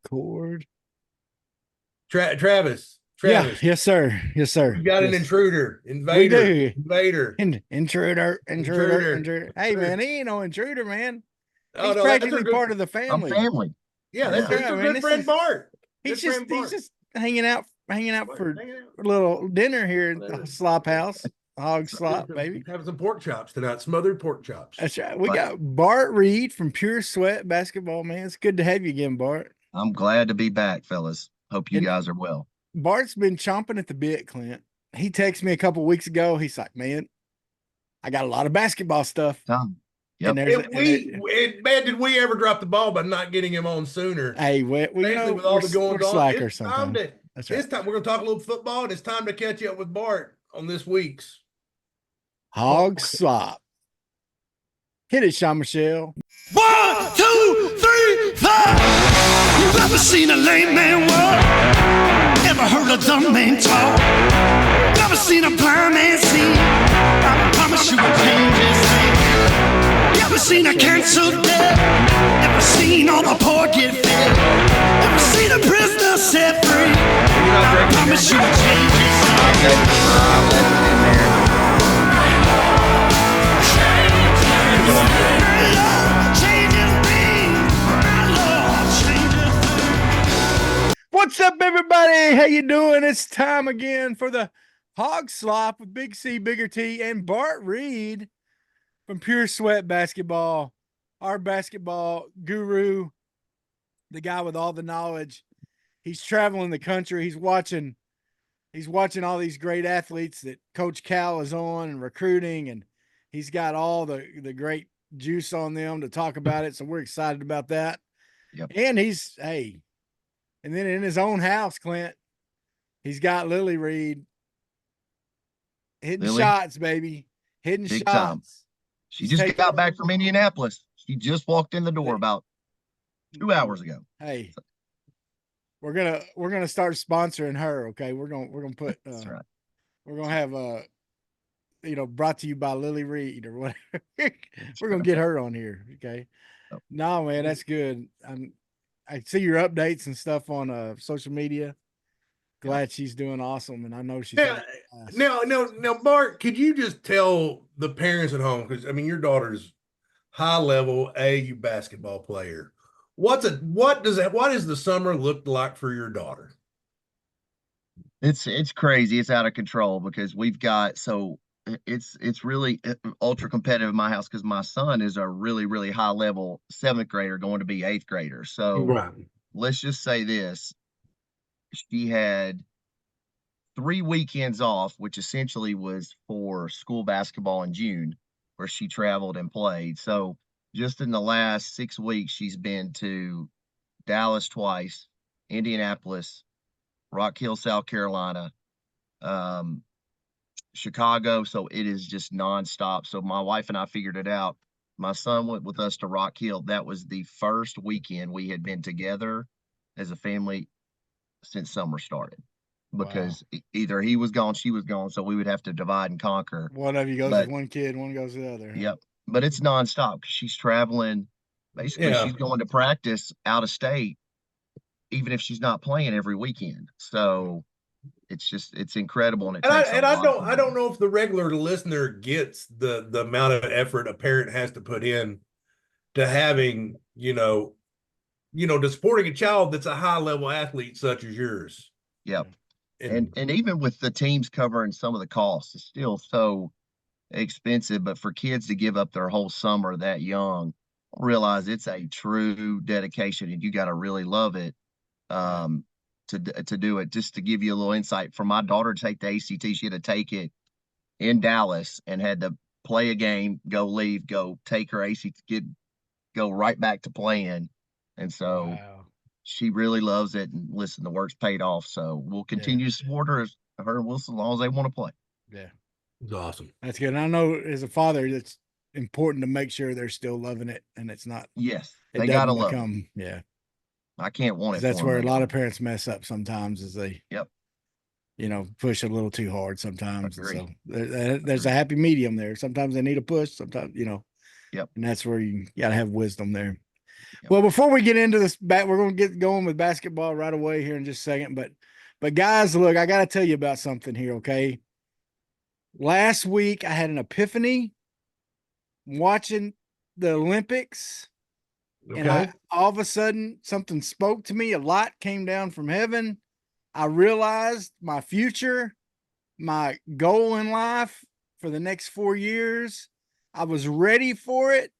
Cord. Travis. Yeah, Travis. yes, sir. Yes, sir. We got an Yes, intruder. we Invader. do. Invader. Intruder. Intruder. Hey, man, he ain't no intruder, man. Oh He's no, that's our practically good part of the I'm family. family. yeah, That's that's right, our man. good This friend is Bart. he's Good just friend he's Bart. just hanging out Bart, for hang out. a little dinner here at the Slop House. Hog Having Slop, baby. some pork chops tonight, smothered pork chops. That's right. We But got Bart Reid from Pure Sweat Basketball, man. It's good to have you again, Bart. I'm glad to be back, fellas. Hope you And guys are well. Bart's been chomping at the bit, Clint. He texted me a couple weeks ago. He's like, man, I got a lot of basketball stuff. Tom. And Yep. there's Man, did we ever drop the ball by not getting him on sooner? hey, well, Especially with all we're the goings on. slackers It's time sometimes. to. That's It's right. time. We're going to talk a little football, and it's time to catch up with Bart on this week's Hog Slop. Hit it, Sean Michelle. 1, 2, 3, 4. You ever seen a lame man walk? Ever heard a dumb man talk? Never seen a blind man see? I promise you will change his thing. You ever seen a cancer dead? Ever seen all the poor get fed? Ever seen a prisoner set free? I promise you will change his thing. What's up, everybody? How you doing? It's time again for the Hog Slop with Big C, Bigger T, and Bart Reid from Pure Sweat Basketball, our basketball guru, the guy with all the knowledge. He's traveling the country. He's watching all these great athletes that Coach Cal is on and recruiting, and he's got all the great juice on them to talk about it. So we're excited about that. Yep. And and then in his own house, Clint, he's got Lily Reid hitting shots, baby. Hitting Big shots. Time. She just got back from Indianapolis. She just walked in the door about 2 hours ago. Hey, we're gonna start sponsoring her. Okay, we're gonna put. That's right. We're gonna have brought to you by Lily Reid or whatever. We're gonna get her on here. Okay. Oh. No, man, that's good. I see your updates and stuff on social media. Glad she's doing awesome, and I know she's now, Bart, could you just tell the parents at home, because I mean your daughter's high level AU basketball player. What does the summer look like for your daughter? It's crazy. It's out of control because we've got it's really ultra competitive in my house because my son is a really, really high level 7th grader going to be 8th grader. So let's just say this. She had 3 weekends off, which essentially was for school basketball in June, where she traveled and played. So just in the last 6 weeks, she's been to Dallas twice, Indianapolis, Rock Hill, South Carolina, Chicago. So it is just nonstop. So my wife and I figured it out. My son went with us to Rock Hill. That was the first weekend we had been together as a family since summer started, because either he was gone, she was gone. So we would have to divide and conquer. One of you goes with one kid, one goes with the other. Yep. But it's nonstop because she's traveling. Basically, she's going to practice out of state, even if she's not playing every weekend. So it's incredible. And I don't know if the regular listener gets the amount of effort a parent has to put in to having, to supporting a child that's a high level athlete such as yours. Yep. And even with the teams covering some of the costs, it's still so expensive. But for kids to give up their whole summer that young, realize it's a true dedication, and you got to really love it to do it. Just to give you a little insight, for my daughter to take the ACT, she had to take it in Dallas and had to play a game, go leave, go take her ACT, go right back to playing. And so she really loves it. And listen, the work's paid off. So we'll continue to support her and Wilson as long as they want to play. Yeah. It's awesome. That's good. And I know as a father, it's important to make sure they're still loving it and it's not. Yes. They got to love it. Yeah. I can't want it. That's where a lot of parents mess up sometimes, is they, push a little too hard sometimes. So there's a happy medium there. Sometimes they need a push. Sometimes, and that's where you got to have wisdom there. Well, before we get into this, we're going to get going with basketball right away here in just a second. But guys, look, I got to tell you about something here, okay? Last week, I had an epiphany watching the Olympics. Okay. And all of a sudden, something spoke to me. A light came down from heaven. I realized my future, my goal in life for the next 4 years. I was ready for it.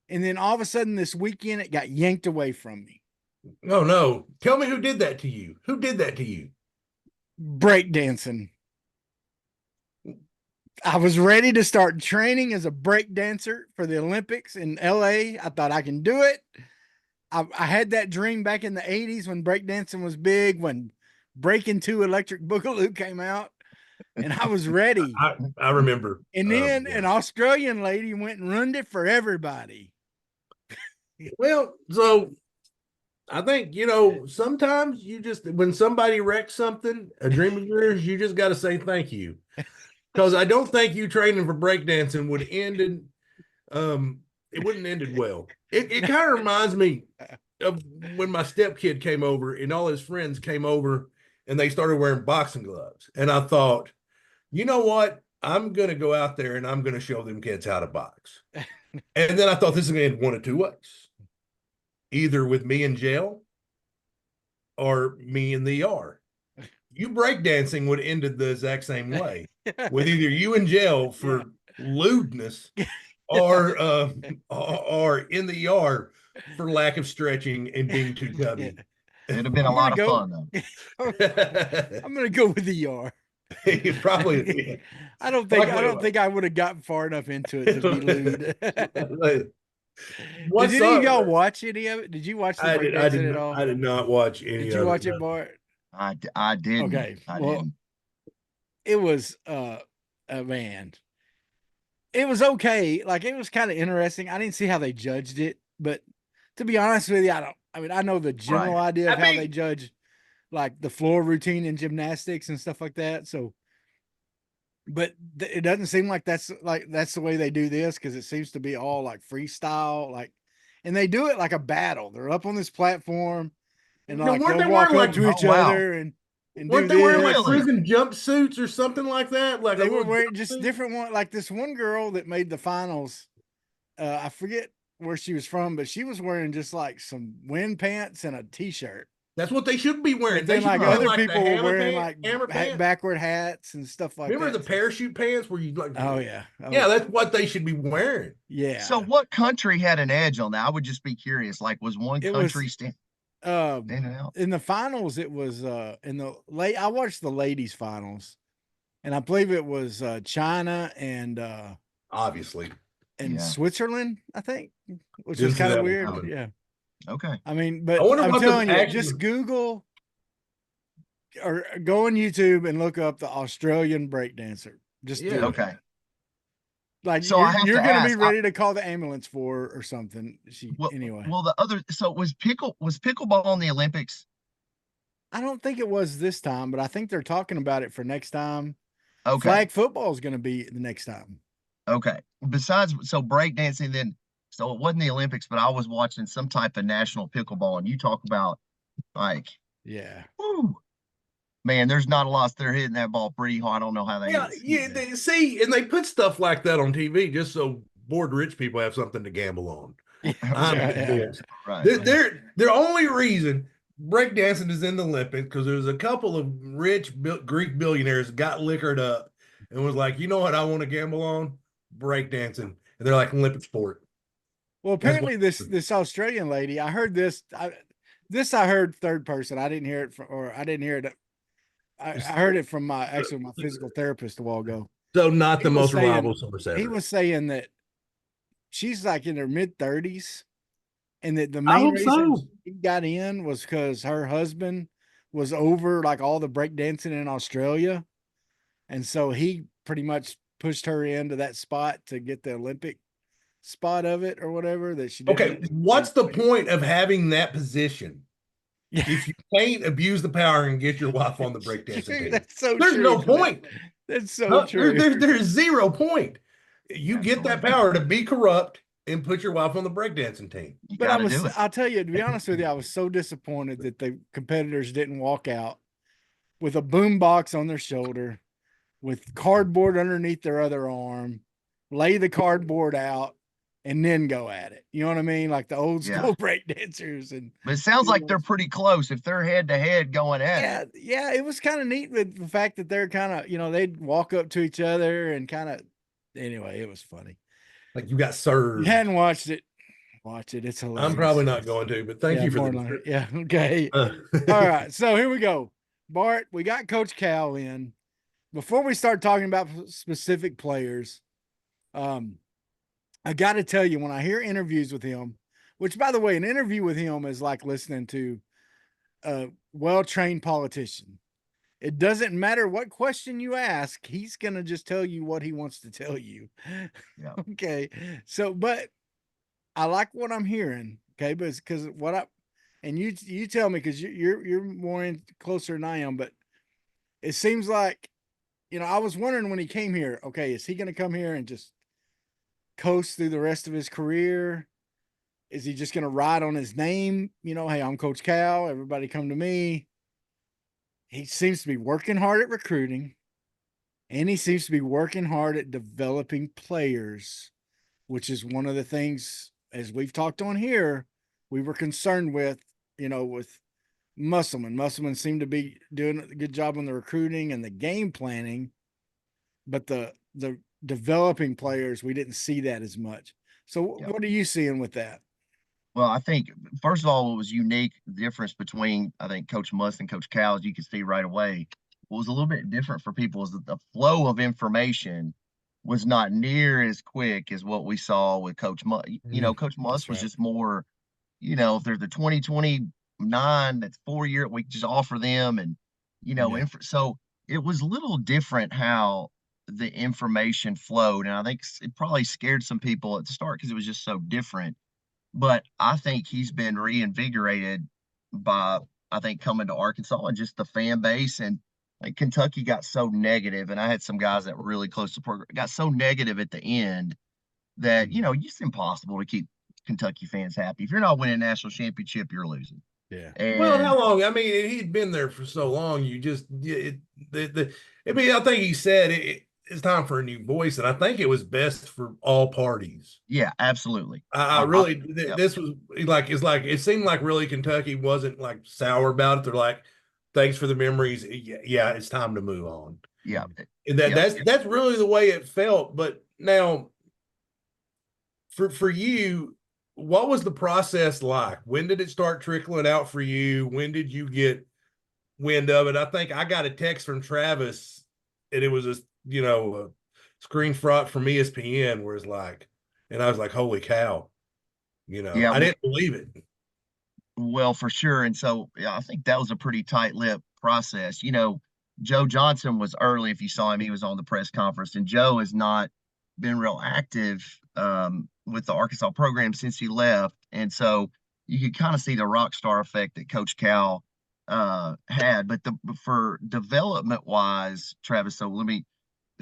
And then all of a sudden this weekend, it got yanked away from me. Oh, no. Tell me who did that to you. Who did that to you? Breakdancing. I was ready to start training as a break dancer for the Olympics in LA. I thought I can do it. I had that dream back in the 80s when breakdancing was big, when Breaking 2 Electric Boogaloo came out, and I was ready. I remember. And then an Australian lady went and ruined it for everybody. Well, so I think, sometimes you just, when somebody wrecks something, a dream of yours, you just got to say thank you. Because I don't think you training for breakdancing would end in, it wouldn't ended well. It kind of reminds me of when my stepkid came over and all his friends came over and they started wearing boxing gloves. And I thought, you know what? I'm going to go out there and I'm going to show them kids how to box. And then I thought this is going to end one of two ways. Either with me in jail or me in the ER. You breakdancing would have ended the exact same way. With either you in jail for lewdness or in the ER for lack of stretching and being too chubby. It'd have been a lot of fun though. I'm gonna go with the ER. You probably. I don't think I would have gotten far enough into it to be lewd. Did any of y'all watch any of it? Did you watch the breakdancing at all? I did not watch any. Did you watch it, Bart? I didn't. Okay. I well, didn't. It was man. It was okay. Like, it was kind of interesting. I didn't see how they judged it, but to be honest with you, I know the general idea of how they judge like the floor routine in gymnastics and stuff like that. So, but it doesn't seem like that's the way they do this, because it seems to be all like freestyle, and they do it like a battle. They're up on this platform and they'll walk up to each other and weren't they wearing like prison jumpsuits or something like that? Like they were wearing just different one. Like this one girl that made the finals, I forget where she was from, but she was wearing just like some wind pants and a t-shirt. That's what they should be wearing. Then like other people were wearing like backward hats and stuff like that. Remember the parachute pants where you like? Oh yeah, yeah, that's what they should be wearing. Yeah. So what country had an edge on that? I would just be curious. Like, was one country standing out? In the finals, it was I watched the ladies finals, and I believe it was China and obviously and Switzerland, I think, which was kind of weird. Yeah. Okay. I mean, but I'm telling you, just Google or go on YouTube and look up the Australian breakdancer. Just do it. Okay. Like, so you're going to be ready to call the ambulance for her or something. Anyway. Well, was pickleball on the Olympics? I don't think it was this time, but I think they're talking about it for next time. Okay. Flag football is going to be the next time. Okay. So breakdancing then. So it wasn't the Olympics, but I was watching some type of national pickleball, and you talk about like, woo, man, there's not a lot. They're hitting that ball pretty hard. I don't know how they. They see, and they put stuff like that on TV just so bored rich people have something to gamble on. Right. Their only reason breakdancing is in the Olympics because there's a couple of rich Greek billionaires got liquored up and was like, you know what, I want to gamble on breakdancing, and they're like Olympic sport. Well, apparently this Australian lady, I heard this. I heard third person. I didn't hear it I heard it from my physical therapist a while ago. So not the most reliable source ever. He was saying that she's like in her mid-30s, and that the main reason she got in was because her husband was over like all the breakdancing in Australia, and so he pretty much pushed her into that spot to get the Olympic spot of it or whatever that she did. Okay, what's the point of having that position if you can't abuse the power and get your wife on the breakdancing team? That's so there's true. No point. That's so true. There's 0 point. You get that power to be corrupt and put your wife on the breakdancing team. You But got to do it. I'll tell you, to be honest with you, I was so disappointed that the competitors didn't walk out with a boom box on their shoulder, with cardboard underneath their other arm, lay the cardboard out, and then go at it. You know what I mean? Like the old school break dancers. But it sounds like they're pretty close if they're head to head going at it. Yeah, it was kind of neat with the fact that they're kind of, they'd walk up to each other and kind of, anyway, it was funny. Like you got served. You hadn't watched it. Watch it. It's hilarious. I'm probably not going to, but thank you for the yeah. Okay. All right. So here we go. Bart, we got Coach Cal in. Before we start talking about specific players, I got to tell you, when I hear interviews with him, which, by the way, an interview with him is like listening to a well-trained politician. It doesn't matter what question you ask, he's going to just tell you what he wants to tell you. Yeah. Okay. So, but I like what I'm hearing. Okay. But it's because and you tell me, because you're more closer than I am, but it seems like, I was wondering when he came here, okay, is he going to come here and just coast through the rest of his career? Is he just going to ride on his name? Hey, I'm Coach Cal. Everybody come to me. He seems to be working hard at recruiting, and he seems to be working hard at developing players, which is one of the things, as we've talked on here, we were concerned with, with Musselman. Musselman seemed to be doing a good job on the recruiting and the game planning, but the developing players, we didn't see that as much. So what are you seeing with that? Well, I think, first of all, what was unique, the difference between, I think, Coach Muss and Coach Cal, as you can see right away, what was a little bit different for people is that the flow of information was not near as quick as what we saw with Coach Muss. Coach Muss was just more, if there's a 2029, that's 4 year, we just offer them. And, so it was a little different how the information flowed. And I think it probably scared some people at the start because it was just so different. But I think he's been reinvigorated by, I think, coming to Arkansas and just the fan base. And like Kentucky got so negative, and I had some guys that were really close to program, got so negative at the end that, it's impossible to keep Kentucky fans happy. If you're not winning a national championship, you're losing. Yeah. Well, how long? I mean, he'd been there for so long. You just, I think he said it's time for a new voice, and I think it was best for all parties. Yeah, absolutely. This was it seemed like really Kentucky wasn't like sour about it. They're like, thanks for the memories. Yeah, it's time to move on. Yeah. And that's really the way it felt. But now for you, what was the process like? When did it start trickling out for you? When did you get wind of it? I think I got a text from Travis, and it was a screenshot from ESPN where it's like, and I was like, holy cow, I didn't believe it. Well, for sure. And so I think that was a pretty tight-lipped process. Joe Johnson was early. If you saw him, he was on the press conference, and Joe has not been real active with the Arkansas program since he left. And so you could kind of see the rock star effect that Coach Cal had. But for development wise, Travis,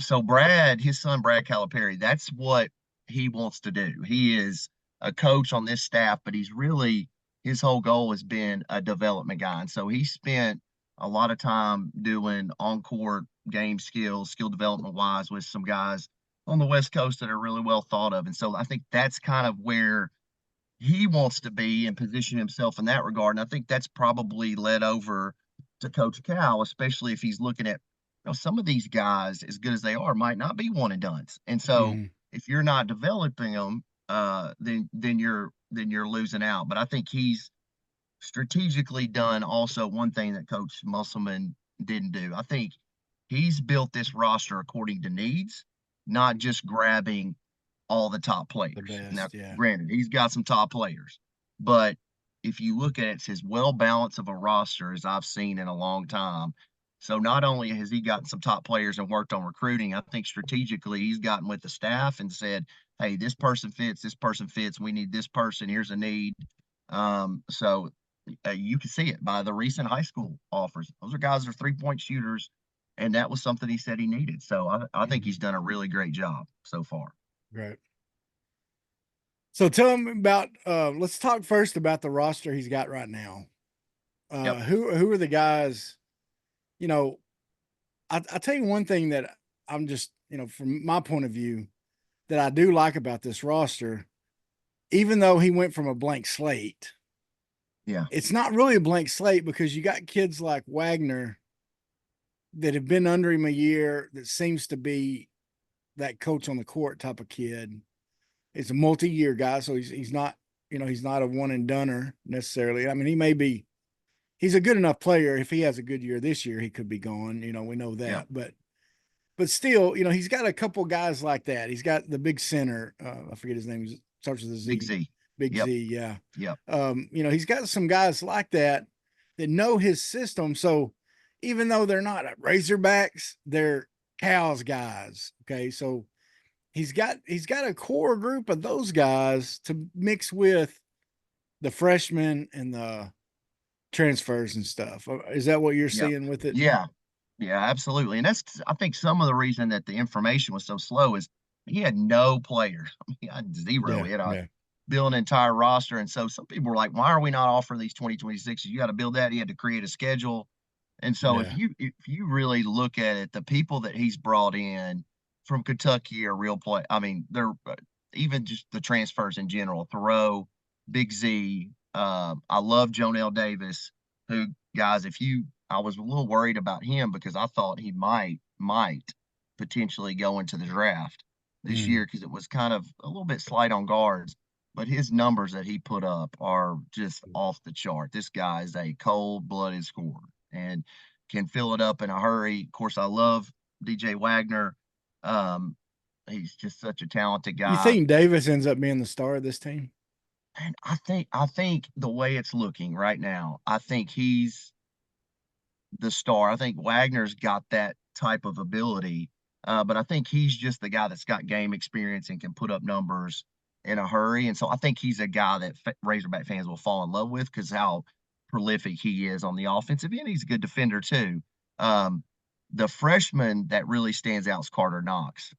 so Brad, his son, Brad Calipari, that's what he wants to do. He is a coach on this staff, but his whole goal has been a development guy. And so he spent a lot of time doing on-court game skill development wise with some guys on the West Coast that are really well thought of. And so I think that's kind of where he wants to be and position himself in that regard. And I think that's probably led over to Coach Cal, especially if he's looking at, some of these guys, as good as they are, might not be one and dones. And so if you're not developing them, then you're losing out. But I think he's strategically done also one thing that Coach Musselman didn't do. I think he's built this roster according to needs, not just grabbing all the top players. Granted, he's got some top players, but if you look at it, it's as well balanced of a roster as I've seen in a long time. So not only has he gotten some top players and worked on recruiting, I think strategically he's gotten with the staff and said, hey, this person fits, we need this person, here's a need. So you can see it by the recent high school offers. Those are guys that are three-point shooters, and that was something he said he needed. So I think he's done a really great job so far. Right. So tell him about. Let's talk first about the roster he's got right now. Yep. Who are the guys? You know, I tell you one thing that I'm just, from my point of view, that I do like about this roster, even though he went from a blank slate. Yeah. It's not really a blank slate because you got kids like Wagner that have been under him a year that seems to be that coach on the court type of kid. It's a multi-year guy, so he's not, he's not a one and doneer necessarily. I mean, he's a good enough player. If he has a good year this year, he could be gone. We know that. Yeah. But still, he's got a couple guys like that. He's got the big center. I forget his name. It starts with a Z. Big Z. Big Yep. Z, yeah. Yep. He's got some guys like that know his system. So even though they're not Razorbacks, they're Cows guys. Okay. So he's got a core group of those guys to mix with the freshmen and the transfers and stuff. Is that what you're seeing with it? Yeah. Yeah, absolutely. And that's, I think, some of the reason that the information was so slow is he had no players. I mean, he had zero. He had to build an entire roster. And so some people were like, why are we not offering these 2026s? You got to build that. He had to create a schedule. And so if you really look at it, the people that he's brought in from Kentucky are real play. I mean, they're even just the transfers in general. Thoreau, Big Z. I love Jonell Davis, who, guys, I was a little worried about him because I thought he might potentially go into the draft this year because it was kind of a little bit slight on guards, but his numbers that he put up are just off the chart. This guy is a cold-blooded scorer and can fill it up in a hurry. Of course, I love DJ Wagner. He's just such a talented guy. You think Davis ends up being the star of this team? And I think the way it's looking right now, I think he's the star. I think Wagner's got that type of ability, but I think he's just the guy that's got game experience and can put up numbers in a hurry. And so I think he's a guy that Razorback fans will fall in love with because how prolific he is on the offensive end. He's a good defender too. The freshman that really stands out is Carter Knox.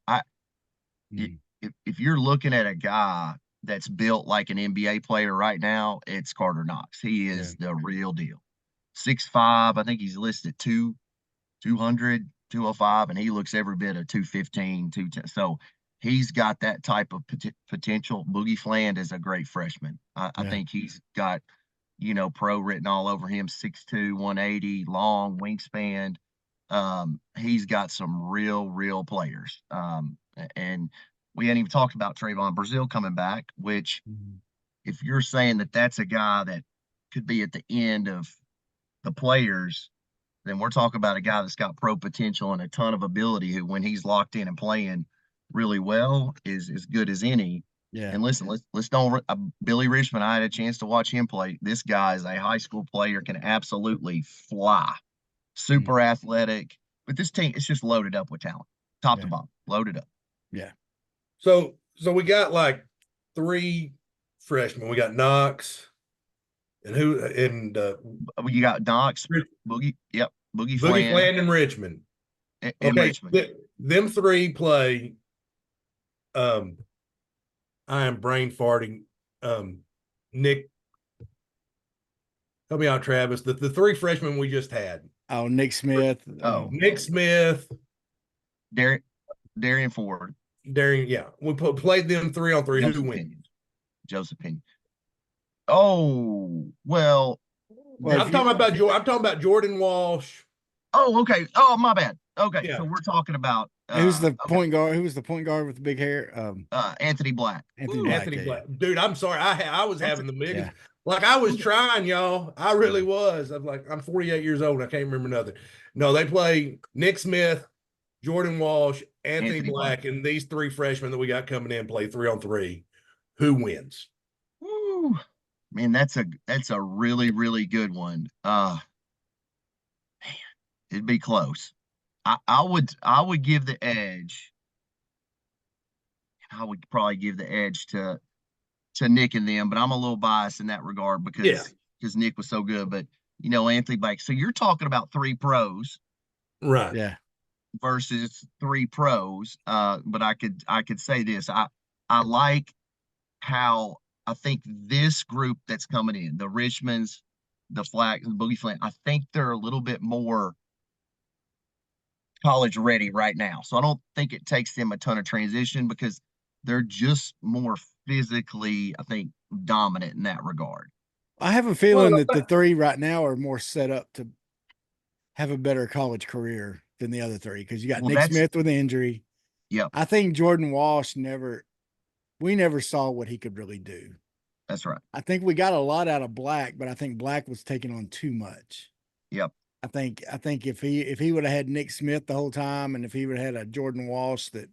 If you're looking at a guy that's built like an NBA player right now, it's Carter Knox. He is the real deal. 6'5", I think he's listed 200, 205, and he looks every bit of 215, 210. So he's got that type of potential. Boogie Fland is a great freshman. I think he's got, pro written all over him, 6'2", 180, long wingspan. He's got some real players. And we hadn't even talked about Trayvon Brazil coming back, which if you're saying that that's a guy that could be at the end of the players, then we're talking about a guy that's got pro potential and a ton of ability who, when he's locked in and playing really well, is as good as any. Yeah. And listen, let's don't Billy Richmond, I had a chance to watch him play. This guy is a high school player, can absolutely fly, super athletic. But this team, it's just loaded up with talent, top to bottom, loaded up. Yeah. So we got like 3 freshmen. We got Knox. And you got Knox, Boogie, Boogie Fland and Richmond. And Richmond. Them 3 play. I am brain farting. Nick, help me out, Travis. The 3 freshmen we just had. Oh, Nick Smith. Nick Smith. Darian Ford. We played them 3 on 3. Who wins? Joseph Pinion. Oh, well, I'm talking about Jordan Walsh. Oh, okay. Oh, my bad. Okay, so we're talking about who's the point guard? Who was the point guard with the big hair? Anthony Black. Anthony Black. Dude, I'm sorry. I was having the biggest. Like I was trying, y'all. I really was. I'm 48 years old. I can't remember nothing. No, they play Nick Smith, Jordan Walsh, Anthony Black, and these 3 freshmen that we got coming in play 3 on 3. Who wins? Woo. Man, that's a really good one. Man, it'd be close. I would give the edge. I would probably give the edge to Nick and them, but I'm a little biased in that regard because Nick was so good. But Anthony Blake. So you're talking about 3 pros, right? Yeah. Versus 3 pros. But I could say this. I like how I think this group that's coming in, the Richmonds, the Boogie Flint, I think they're a little bit more college ready right now. So I don't think it takes them a ton of transition because they're just more physically, I think, dominant in that regard. I have a feeling that the three right now are more set up to have a better college career than the other three because you got Nick Smith with the injury. Yep. I think Jordan Walsh we never saw what he could really do. That's right. I think we got a lot out of Black, but I think Black was taking on too much. Yep. I think if he would have had Nick Smith the whole time, and if he would have had a Jordan Walsh that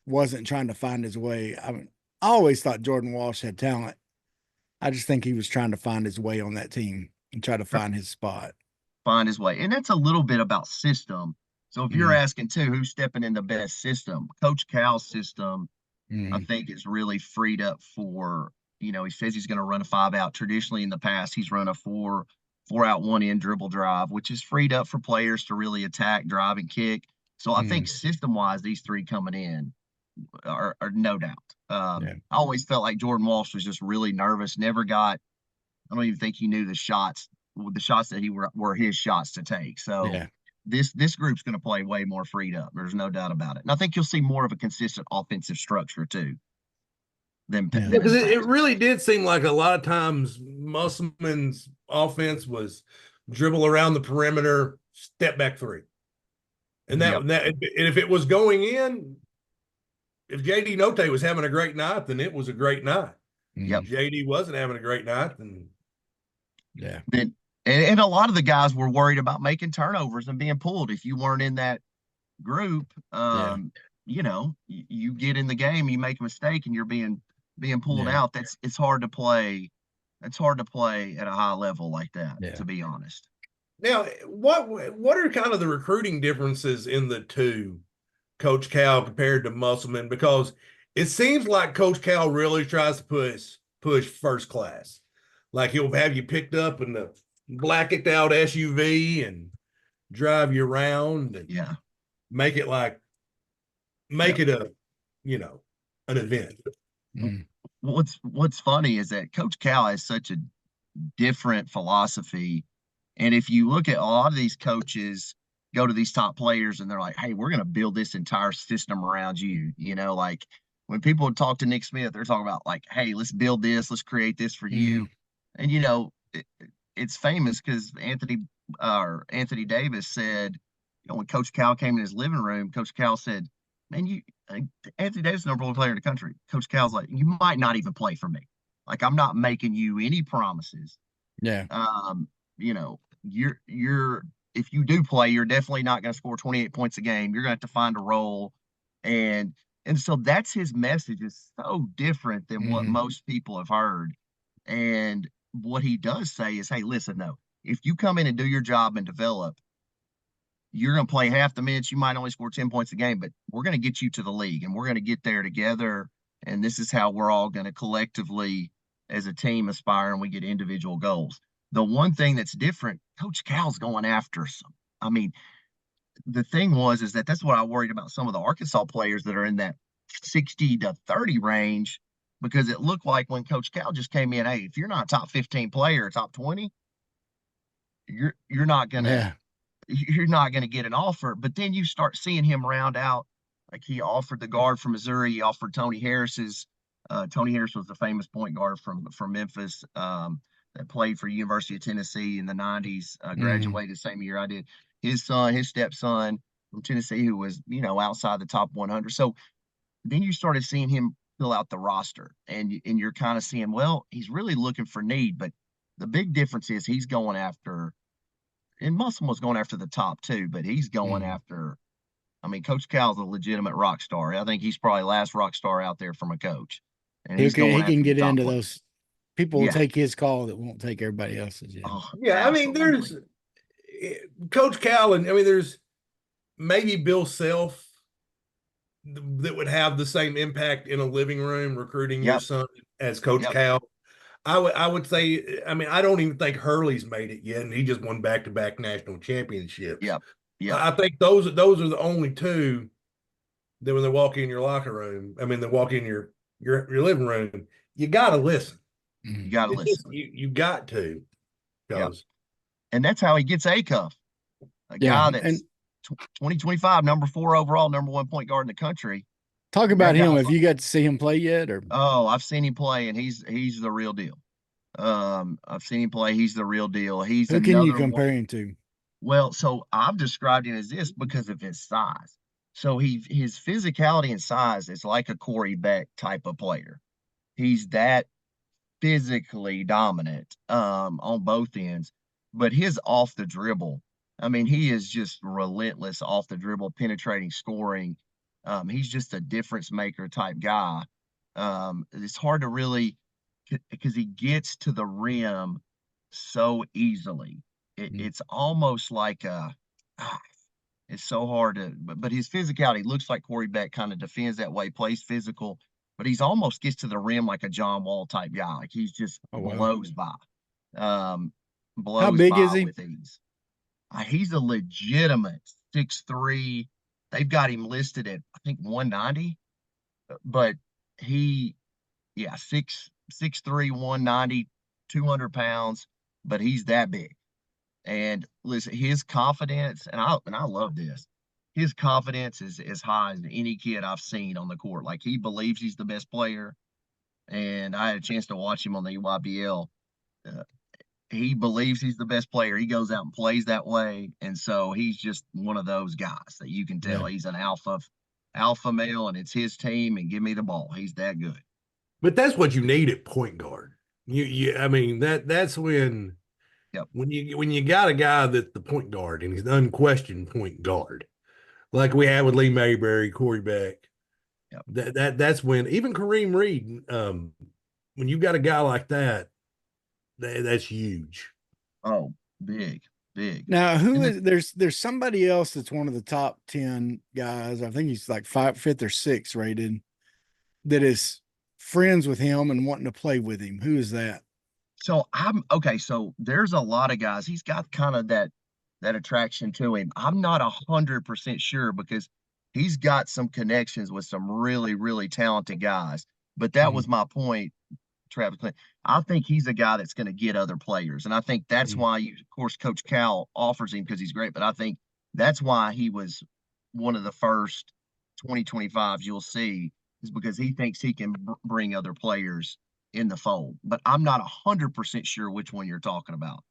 wasn't trying to find his way, I always thought Jordan Walsh had talent. I just think he was trying to find his way on that team and try to find his spot. Find his way. And that's a little bit about system. So if you're asking too, who's stepping in the best system, Coach Cal's system, I think is really freed up for, he says he's going to run a 5-out. Traditionally in the past, he's run a 4-out 1-in dribble drive, which is freed up for players to really attack, drive, and kick. So I think system-wise, these three coming in are no doubt. I always felt like Jordan Walsh was just really nervous, I don't even think he knew the shots that were his shots to take. So this group's going to play way more freed up. There's no doubt about it. And I think you'll see more of a consistent offensive structure too. Because it really did seem like a lot of times Musselman's offense was dribble around the perimeter, step back three. And and if it was going in, if JD Notte was having a great night, then it was a great night. Yep. If JD wasn't having a great night, then and a lot of the guys were worried about making turnovers and being pulled. If you weren't in that group, you get in the game, you make a mistake, and you're being pulled out. It's hard to play. It's hard to play at a high level like that, to be honest. Now, what are kind of the recruiting differences in the two, Coach Cal compared to Musselman? Because it seems like Coach Cal really tries to push first class. Like he'll have you picked up in the blacked out SUV and drive you around and make it an event. What's funny is that Coach Cal has such a different philosophy. And if you look at a lot of these coaches go to these top players and they're like, hey, we're going to build this entire system around you. Like when people talk to Nick Smith, they're talking about like, hey, let's build this, let's create this for you. And, it's famous because Anthony Davis said, when Coach Cal came in his living room, Coach Cal said, man, Anthony Davis is the number one player in the country. Coach Cal's like, you might not even play for me. Like, I'm not making you any promises. Yeah. If you do play, you're definitely not going to score 28 points a game. You're going to have to find a role. And so that's his message is so different than what most people have heard. And what he does say is, hey, listen, no, if you come in and do your job and develop, you're going to play half the minutes. You might only score 10 points a game, but we're going to get you to the league and we're going to get there together. And this is how we're all going to collectively as a team aspire and we get individual goals. The one thing that's different, Coach Cal's going after some. I mean, the thing is that that's what I worried about some of the Arkansas players that are in that 60 to 30 range, because it looked like when Coach Cal just came in, hey, if you're not a top 15 player, top 20, you're not gonna get an offer. But then you start seeing him round out, like he offered the guard from Missouri, he offered Tony Harris's. Tony Harris was the famous point guard from Memphis that played for University of Tennessee in the 90s. Graduated the same year I did. His stepson from Tennessee, who was outside the top 100. So then you started seeing him fill out the roster, and you're kind of seeing, well, he's really looking for need. But the big difference is he's going after, and Muslim was going after the top two, but he's going after, I mean, Coach Cal's a legitimate rock star. I think he's probably last rock star out there from a coach. And he can get into those. People will take his call that won't take everybody else's. I mean, there's Coach Cal, and I mean, there's maybe Bill Self that would have the same impact in a living room recruiting your son as Coach Cal. I would say, I mean, I don't even think Hurley's made it yet, and he just won back-to-back national championships. I think those are the only two that when they walk in your locker room, I mean, they walk in your living room, you got to listen. You got to listen. You got to. Because and that's how he gets a cuff. A guy that's 2025, number 4 overall, number 1 point guard in the country. Talk about him. Have you got to see him play yet? Or I've seen him play, and he's the real deal. I've seen him play. He's the real deal. He's who can you compare him to? Well, so I've described him as this because of his size. So his physicality and size is like a Corey Beck type of player. He's that physically dominant on both ends, but his off the dribble, I mean, he is just relentless off the dribble, penetrating, scoring. He's just a difference maker type guy. It's hard to really, because he gets to the rim so easily. It's almost like it's so hard to, but his physicality looks like Corey Beck, kind of defends that way, plays physical, but he's almost gets to the rim like a John Wall type guy. Like he's just blows by. Blows How big by is he? with ease. He's a legitimate 6'3". They've got him listed at, I think, 190, but 6'3", 190, 200 pounds, but he's that big. And listen, his confidence, and I love this, his confidence is as high as any kid I've seen on the court. Like, he believes he's the best player. And I had a chance to watch him on the EYBL. He believes he's the best player. He goes out and plays that way. And so he's just one of those guys that you can tell he's an alpha male, and it's his team, and give me the ball. He's that good. But that's what you need at point guard. I mean, that's when when you got a guy that's the point guard, and he's an unquestioned point guard, like we had with Lee Mayberry, Corey Beck. That's when even Kareem Reid, when you've got a guy like that, that's huge. Oh, big. Now, there's somebody else that's one of the top 10 guys. I think he's like 5th or 6th rated, that is friends with him and wanting to play with him. Who is that? So so there's a lot of guys. He's got kind of that attraction to him. I'm not 100% sure, because he's got some connections with some really, really talented guys. But that was my point, Travis Clinton. I think he's a guy that's going to get other players. And I think that's why, of course, Coach Cal offers him, because he's great. But I think that's why he was one of the first 2025s you'll see, is because he thinks he can bring other players in the fold. But I'm not 100% sure which one you're talking about.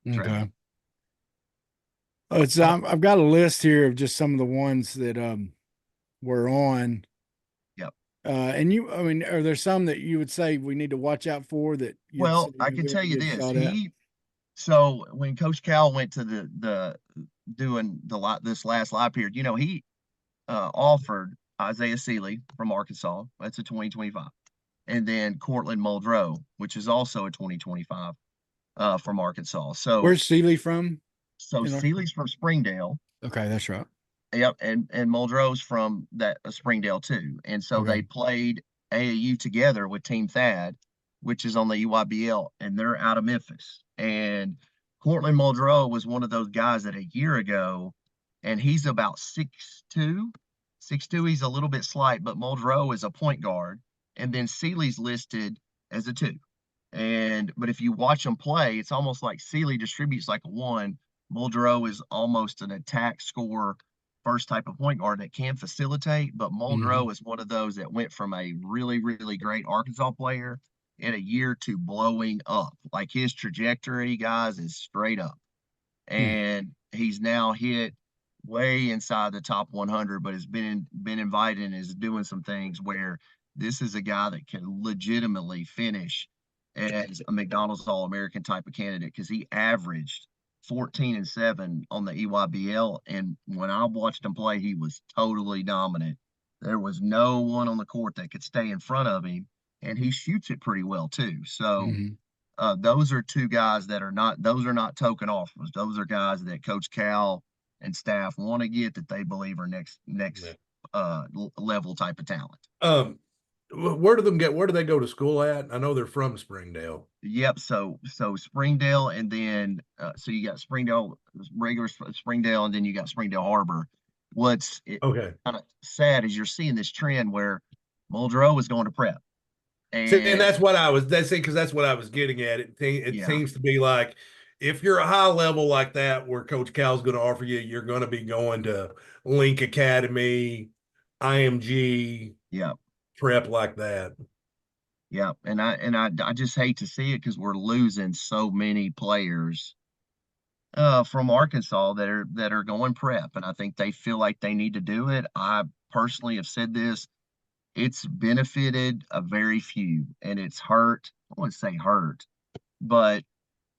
Okay. I've got a list here of just some of the ones that were on. And are there some that you would say we need to watch out for that? Well, I can tell you this. So when Coach Cal went to this last live period, he offered Isaiah Seeley from Arkansas. That's a 2025. And then Cortland Muldrow, which is also a 2025 from Arkansas. So where's Seeley from? So Seeley's from Springdale. Okay, that's right. Yep, and Muldrow's from that Springdale too. And so they played AAU together with Team Thad, which is on the EYBL, and they're out of Memphis. And Cortland Muldrow was one of those guys that a year ago, and he's about 6'2". 6'2", he's a little bit slight, but Muldrow is a point guard. And then Seeley's listed as a 2. But if you watch them play, it's almost like Seeley distributes like a 1. Muldrow is almost an attack scorer, first type of point guard that can facilitate. But Muldrow is one of those that went from a really, really great Arkansas player in a year to blowing up. Like, his trajectory, guys, is straight up. And he's now hit way inside the top 100, but has been invited and is doing some things where this is a guy that can legitimately finish as a McDonald's All-American type of candidate, because he averaged 14-7 on the EYBL. And when I watched him play, he was totally dominant. There was no one on the court that could stay in front of him, and he shoots it pretty well too. So those are 2 guys that are not token offers. Those are guys that Coach Cal and staff want to get, that they believe are next level type of talent. Where do they go to school at? I know they're from Springdale. Yep. So Springdale, and then so you got Springdale, regular Springdale, and then you got Springdale Harbor. What's kind of sad is you're seeing this trend where Muldrow is going to prep, And that's what I was. Because that's what I was getting at. It seems to be like if you're a high level like that, where Coach Cal's going to offer you, you're going to be going to Link Academy, IMG, prep like that. Yeah, and I just hate to see it because we're losing so many players from Arkansas that are going prep, and I think they feel like they need to do it. I personally have said this. It's benefited a very few, and it's hurt. I wouldn't say hurt, but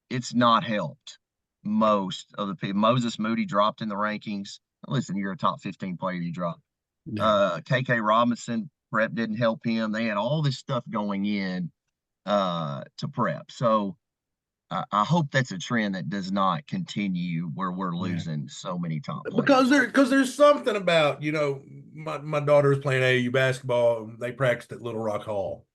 it's not helped most of the people. Moses Moody dropped in the rankings. Listen, you're a top 15 player, you dropped. KK Robinson, prep didn't help him. They had all this stuff going in to prep. So I hope that's a trend that does not continue where we're losing so many top players. Because there's something about, my daughter was playing AAU basketball. And they practiced at Little Rock Hall.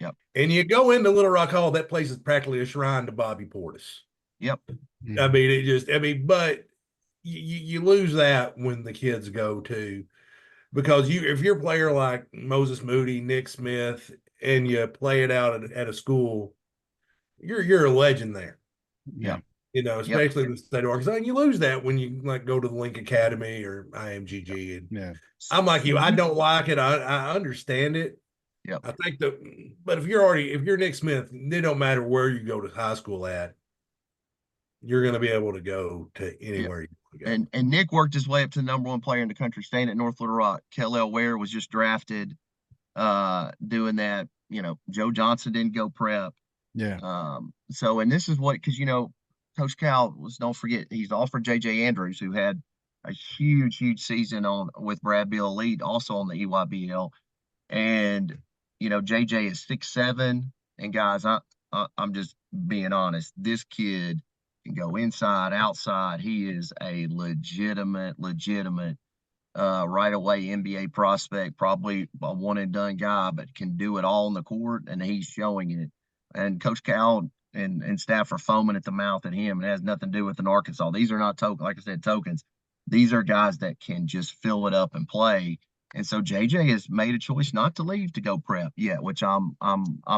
Yep. And you go into Little Rock Hall, that place is practically a shrine to Bobby Portis. Yep. But you lose that when the kids go to, because if you're a player like Moses Moody, Nick Smith, and you play it out at a school, you're a legend there. Yeah. Especially in the state of Arkansas. And you lose that when you go to the Link Academy or IMGG. And I'm like you, I don't like it. I understand it. Yeah. I think but if you're Nick Smith, it don't matter where you go to high school at, you're going to be able to go to anywhere you want to go. And Nick worked his way up to the #1 player in the country, staying at North Little Rock. Kellel Ware was just drafted, doing that. Joe Johnson didn't go prep. Yeah. So, and this is because Coach Cal don't forget, he's offered JJ Andrews, who had a huge season with Brad Bill Elite, also on the EYBL. And JJ is 6'7", and guys, I'm just being honest. This kid can go inside, outside. He is a legitimate right away NBA prospect, probably a one and done guy, but can do it all on the court, and he's showing it. And Coach Cal and staff are foaming at the mouth at him, and it has nothing to do with an Arkansas. These are not tokens. These are guys that can just fill it up and play. And so JJ has made a choice not to leave to go prep yet, which I'm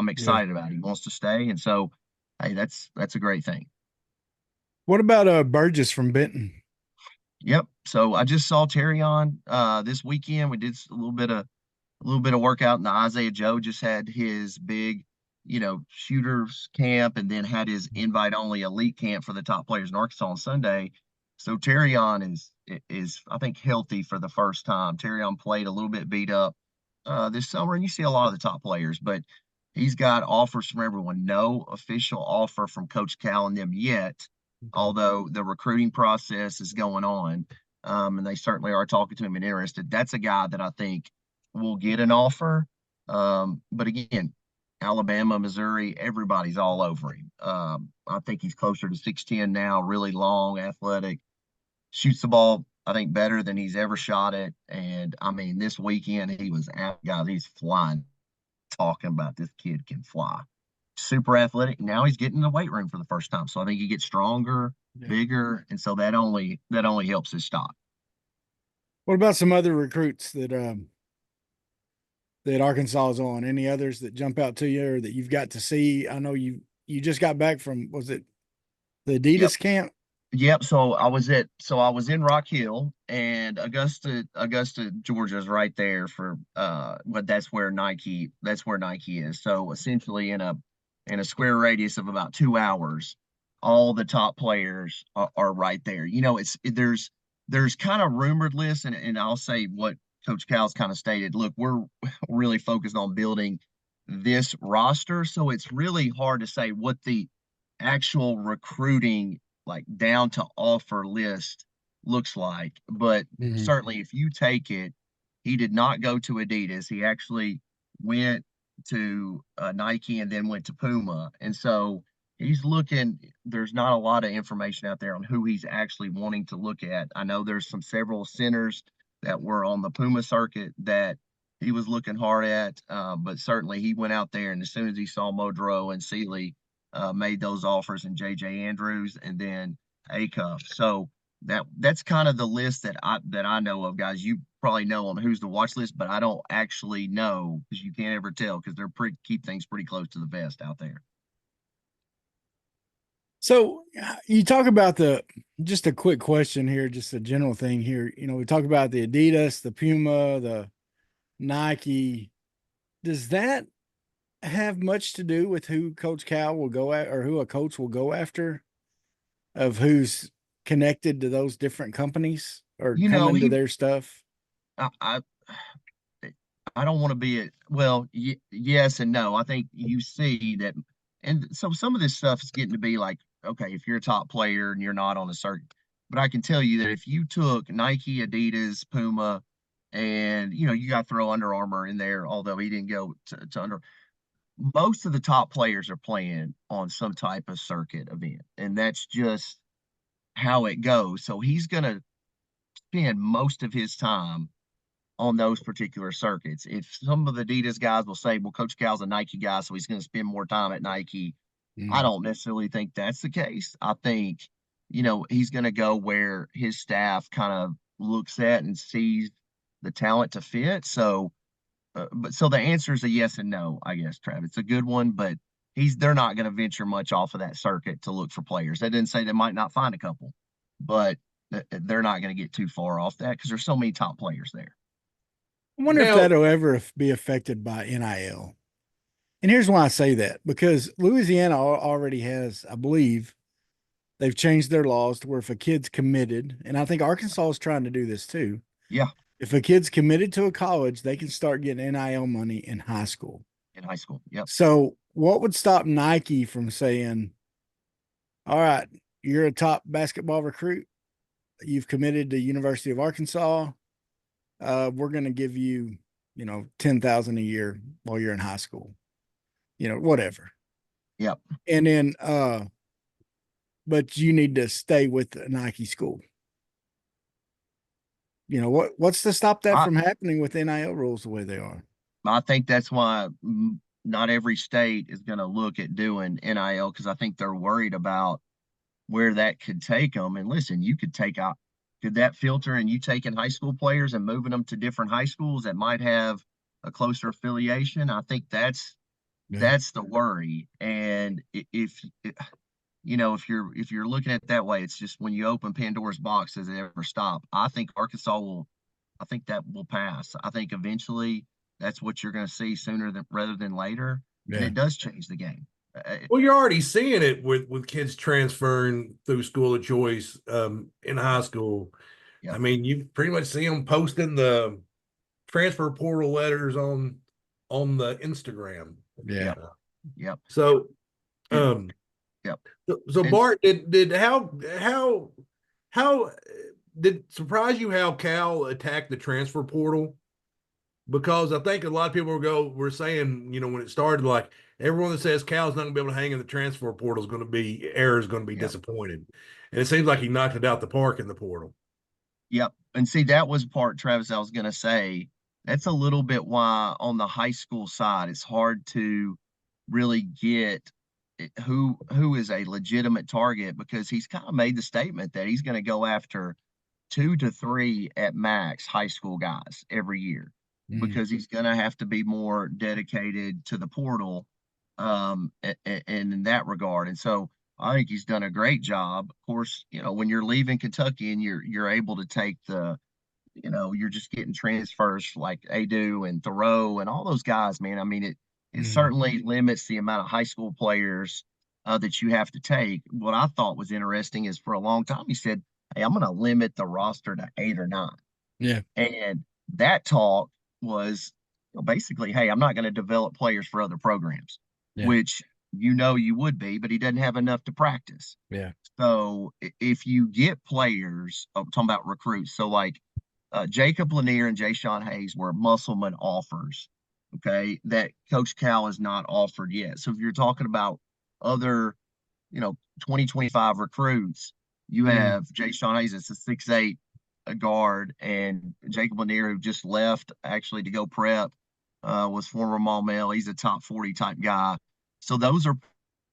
excited about. He wants to stay, and so hey, that's a great thing. What about Burgess from Benton? Yep. So I just saw Terrion this weekend. We did a little bit of workout, and Isaiah Joe just had his big, shooters camp, and then had his invite only elite camp for the top players in Arkansas on Sunday. So Terrion is I think healthy for the first time. Terrion played a little bit beat up this summer, and you see a lot of the top players, but he's got offers from everyone. No official offer from Coach Cal and them yet, although the recruiting process is going on, and they certainly are talking to him and interested. That's a guy that I think will get an offer. But again, Alabama, Missouri, everybody's all over him. I think he's closer to 6'10" now, really long, athletic, shoots the ball, I think, better than he's ever shot it. And I mean, this weekend he's flying, talking about this kid can fly. Super athletic. Now he's getting in the weight room for the first time. So I think he gets stronger, bigger. And so that only helps his stock. What about some other recruits that Arkansas is on? Any others that jump out to you or that you've got to see? I know you just got back from, was it the Adidas camp? Yep. So I was in Rock Hill, and Augusta, Georgia is right there but that's where Nike is. So essentially in a square radius of about 2 hours, all the top players are right there. There's kind of rumored lists, and I'll say what Coach Cal's kind of stated. Look, we're really focused on building this roster, so it's really hard to say what the actual recruiting, like down to offer list, looks like. But certainly if you take it, he did not go to Adidas. He actually went to Nike and then went to Puma. And so he's looking, there's not a lot of information out there on who he's actually wanting to look at. I know there's several centers that were on the Puma circuit that he was looking hard at, but certainly he went out there, and as soon as he saw Modrow and Sealy, made those offers, and JJ Andrews and then Acuff. So that's kind of the list that I know of, guys. probably know on who's the watch list, but I don't actually know because you can't ever tell because they're keep things pretty close to the vest out there. So you talk about just a quick question here, just a general thing here. We talk about the Adidas, the Puma, the Nike. Does that have much to do with who Coach Cal will go at, or who a coach will go after, of who's connected to those different companies or come into their stuff? I don't want to be yes and no. I think you see that, and so some of this stuff is getting to be like, okay, if you're a top player and you're not on a certain, but I can tell you that if you took Nike, Adidas, Puma, and you got to throw Under Armour in there, although he didn't go to Under. Most of the top players are playing on some type of circuit event, and that's just how it goes. So he's going to spend most of his time on those particular circuits. If some of the Adidas guys will say, well, Coach Cal's a Nike guy, so he's going to spend more time at Nike. I don't necessarily think that's the case. I think, he's going to go where his staff kind of looks at and sees the talent to fit. So, so the answer is a yes and no, I guess, Trav. It's a good one, but they're not going to venture much off of that circuit to look for players. That didn't say they might not find a couple, but they're not going to get too far off that because there's so many top players there. I wonder if that'll ever be affected by NIL. And here's why I say that, because Louisiana already has, I believe, they've changed their laws to where if a kid's committed, and I think Arkansas is trying to do this too. Yeah. If a kid's committed to a college, they can start getting NIL money in high school. Yep. So what would stop Nike from saying, all right, you're a top basketball recruit, you've committed to University of Arkansas, we're going to give you, $10,000 a year while you're in high school, whatever. Yep. And then, but you need to stay with the Nike school. What's to stop that from happening with NIL rules the way they are? I think that's why not every state is going to look at doing NIL, because I think they're worried about where that could take them. And listen, you could could that filter and you taking high school players and moving them to different high schools that might have a closer affiliation? I think that's the worry. And if you're looking at it that way, it's just when you open Pandora's box, does it ever stop? I think I think that will pass. I think eventually that's what you're going to see sooner rather than later. And it does change the game. Well, you're already seeing it with kids transferring through school of choice in high school. Yep. I mean, you pretty much see them posting the transfer portal letters on the Instagram. Yeah. Yep. So, yep. So Bart, did how did it surprise you how Cal attacked the transfer portal? Because I think a lot of people were saying, when it started, like, everyone that says Cal's not going to be able to hang in the transfer portal is going to be disappointed. And it seems like he knocked it out the park in the portal. Yep. And see, that was part, Travis, I was going to say, that's a little bit why on the high school side, it's hard to really get who is a legitimate target, because he's kind of made the statement that he's going to go after 2 to 3 at max high school guys every year. Because he's going to have to be more dedicated to the portal and in that regard. And so I think he's done a great job. Of course, when you're leaving Kentucky and you're able to take you're just getting transfers like Adu and Thoreau and all those guys, man. I mean, it certainly limits the amount of high school players that you have to take. What I thought was interesting is for a long time, he said, hey, I'm going to limit the roster to 8 or 9. Yeah. And that talk was basically, hey, I'm not going to develop players for other programs, which you would be, but he doesn't have enough to practice. Yeah. So if you get players, I'm talking about recruits, so like Jacob Lanier and Jay Sean Hayes were Musselman offers, okay, that Coach Cal has not offered yet. So if you're talking about other, 2025 recruits, you have Jay Sean Hayes, it's a 6'8" a guard, and Jacob Lanier, who just left actually to go prep, was former Maumelle. He's a top 40 type guy. So those are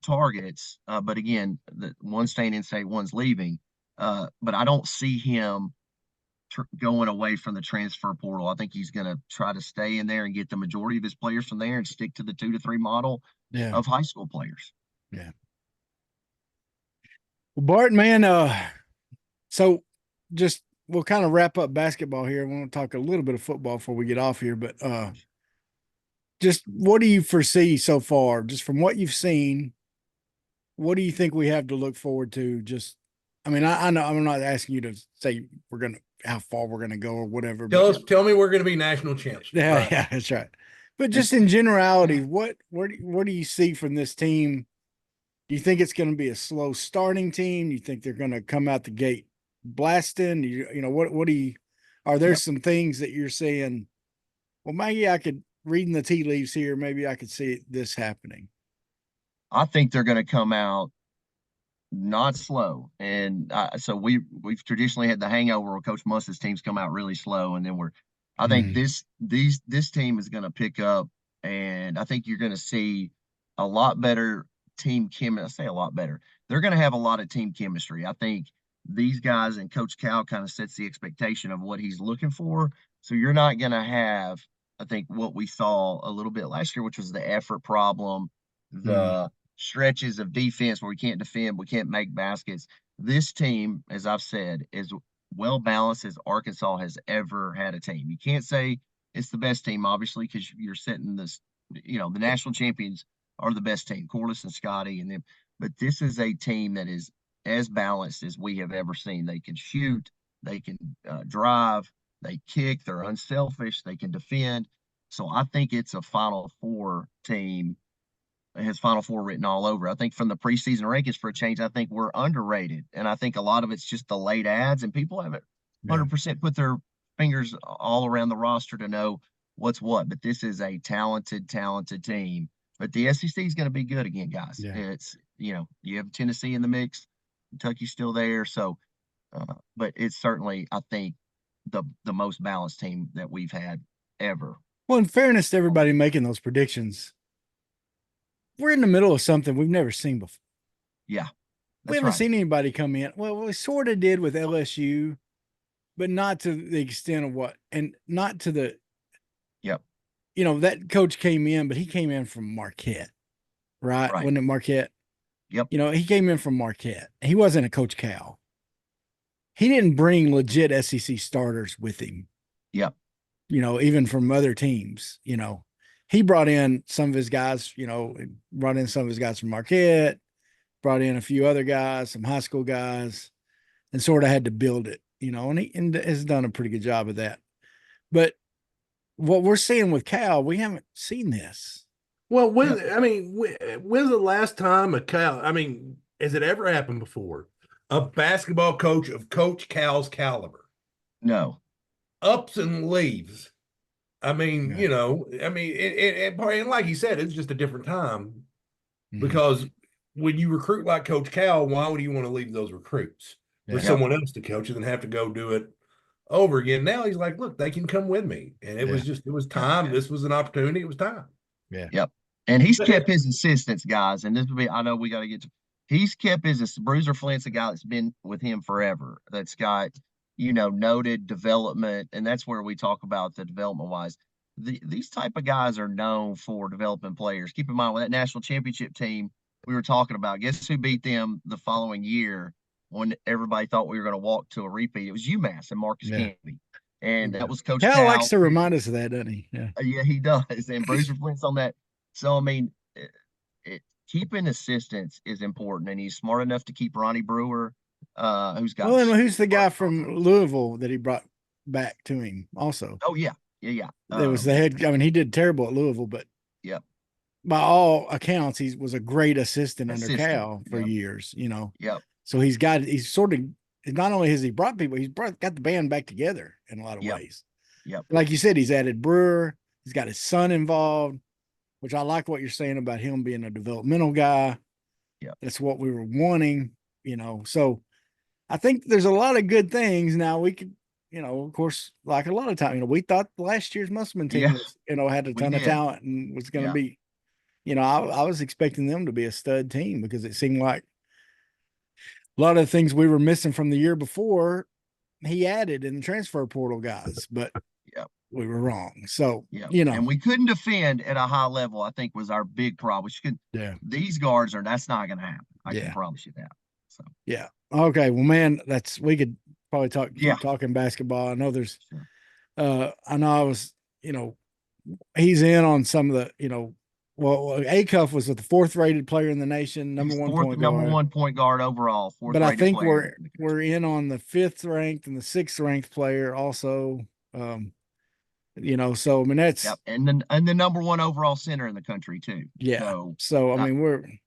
targets. But again, the one's staying in state, one's leaving. But I don't see him going away from the transfer portal. I think he's going to try to stay in there and get the majority of his players from there and stick to the 2 to 3 model of high school players. Yeah. Well, Bart, man, so just we'll kind of wrap up basketball here. I want to talk a little bit of football before we get off here, but just what do you foresee so far, just from what you've seen? What do you think we have to look forward to? Just, I mean, I know I'm not asking you to say how far we're gonna go or whatever. Tell me we're gonna be national champs. Yeah, right. Yeah, that's right. But just in generality, what do you see from this team? Do you think it's going to be a slow starting team? Do you think they're going to come out the gate blasting? Are there some things that you're saying, well, maybe I could, reading the tea leaves here, maybe I could see this happening? I think they're going to come out not slow. And so we've traditionally had the hangover where Coach Muss's teams come out really slow. And then I think this team is going to pick up, and I think you're going to see a lot better team chemistry. I say a lot better. They're going to have a lot of team chemistry. I think these guys and Coach Cal kind of sets the expectation of what he's looking for. So you're not going to have, I think, what we saw a little bit last year, which was the effort problem, the stretches of defense where we can't defend, we can't make baskets. This team, as I've said, is well balanced as Arkansas has ever had a team. You can't say it's the best team, obviously, because you're setting this, the national champions are the best team, Corliss and Scotty and them. But this is a team that is as balanced as we have ever seen. They can shoot, they can drive, they kick, they're unselfish, they can defend. So I think it's a Final Four team. It has Final Four written all over. I think from the preseason rankings, for a change, I think we're underrated. And I think a lot of it's just the late ads, and people haven't 100% put their fingers all around the roster to know what's what. But this is a talented team. But the SEC is going to be good again, guys. Yeah. It's, you have Tennessee in the mix, Kentucky's still there. So, but it's certainly, I think, the most balanced team that we've had ever. Well, in fairness to everybody making those predictions, we're in the middle of something we've never seen before. Yeah. We haven't seen anybody come in. Well, we sort of did with LSU, but not to the extent of not to the, that coach came in, but he came in from Marquette, right? Wasn't it Marquette? Yep. He came in from Marquette. He wasn't a Coach Cal. He didn't bring legit SEC starters with him. Yep. Even from other teams, he brought in some of his guys, from Marquette, brought in a few other guys, some high school guys, and sort of had to build it, and he has done a pretty good job of that. But what we're seeing with Cal, we haven't seen this. Well, when's the last time a Cal, has it ever happened before? A basketball coach of Coach Cal's caliber? No. Ups and leaves. And like you said, it's just a different time. Because when you recruit like Coach Cal, why would you want to leave those recruits for someone else to coach and then have to go do it over again? Now he's like, look, they can come with me. And it was time. This was an opportunity. It was time. Yeah. Yep. And he's kept his assistants, guys. And this would be, I know we got to get to, he's kept his, Bruiser Flint's a guy that's been with him forever. That's got, noted development. And that's where we talk about the development wise. These type of guys are known for developing players. Keep in mind, with that national championship team we were talking about, guess who beat them the following year when everybody thought we were going to walk to a repeat? It was UMass and Marcus Camby. And that was Coach Cal. Likes to remind us of that, doesn't he? Yeah, he does. And Bruiser Flint's on that. So, keeping assistants is important. And he's smart enough to keep Ronnie Brewer, who's got. Well, and who's the guy from Louisville that he brought back to him also? Oh, yeah. Yeah. It was the head. He did terrible at Louisville, but by all accounts, he was a great assistant under Cal for years, Yep. So he's sort of, not only has he brought people, got the band back together in a lot of ways. Yep. Like you said, he's added Brewer. He's got his son involved, which I like what you're saying about him being a developmental guy. Yeah. That's what we were wanting, So I think there's a lot of good things. Now we could, of course, like a lot of time, we thought last year's Musselman team was, had a ton of talent and was going to be, I was expecting them to be a stud team because it seemed like a lot of the things we were missing from the year before he added in the transfer portal guys, but Yep. we were wrong. So, Yeah. you know, And we couldn't defend at a high level, I think was our big problem. These guards that's not going to happen. I can promise you that. So, yeah. Okay. Well, man, we could probably keep talking basketball. I know I know I was, he's in on some of the, well, Acuff was the 4th rated player in the nation, number one point guard overall. But I think we're in on the 5th ranked and the 6th ranked player also. So I mean that's and the number 1 overall center in the country too. Yeah. So I mean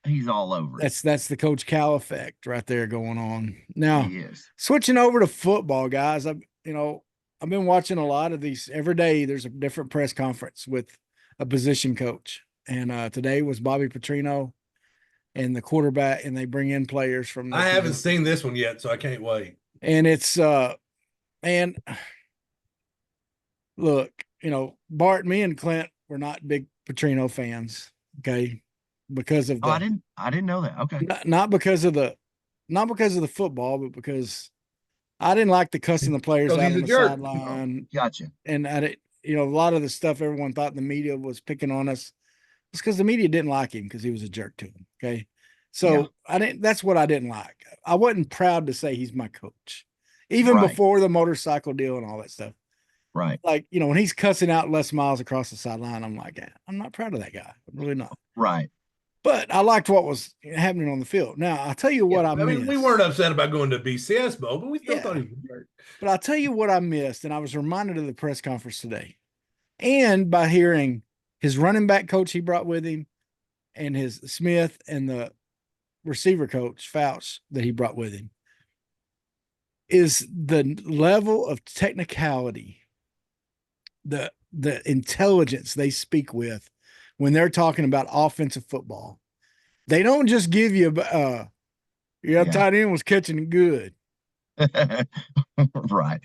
he's all over. That's the Coach Cal effect right there going on. Now, he is. Switching over to football, guys. I've been watching a lot of these every day. There's a different press conference with a position coach, and today was Bobby Petrino and the quarterback, and they bring in players from. I haven't seen this one yet, so I can't wait. And it's and look, Bart, me and Clint were not big Petrino fans. Okay. Because of I didn't know that. Okay. Not because of the football, but because I didn't like the cussing the players out on the sideline. Gotcha. And a lot of the stuff everyone thought the media was picking on us. It's because the media didn't like him because he was a jerk to him. Okay. So that's what I didn't like. I wasn't proud to say he's my coach, even before the motorcycle deal and all that stuff. Right. Like, when he's cussing out Les Miles across the sideline, I'm like, I'm not proud of that guy. I'm really not. Right. But I liked what was happening on the field. Now, I'll tell you what I missed. We weren't upset about going to BCS Bowl, but we still thought he was hurt. But I'll tell you what I missed, and I was reminded of the press conference today. And by hearing his running back coach he brought with him and his Smith and the receiver coach, Fouch, that he brought with him, is the level of technicality, the intelligence they speak with when they're talking about offensive football. They don't just give you tight end was catching it good. Right.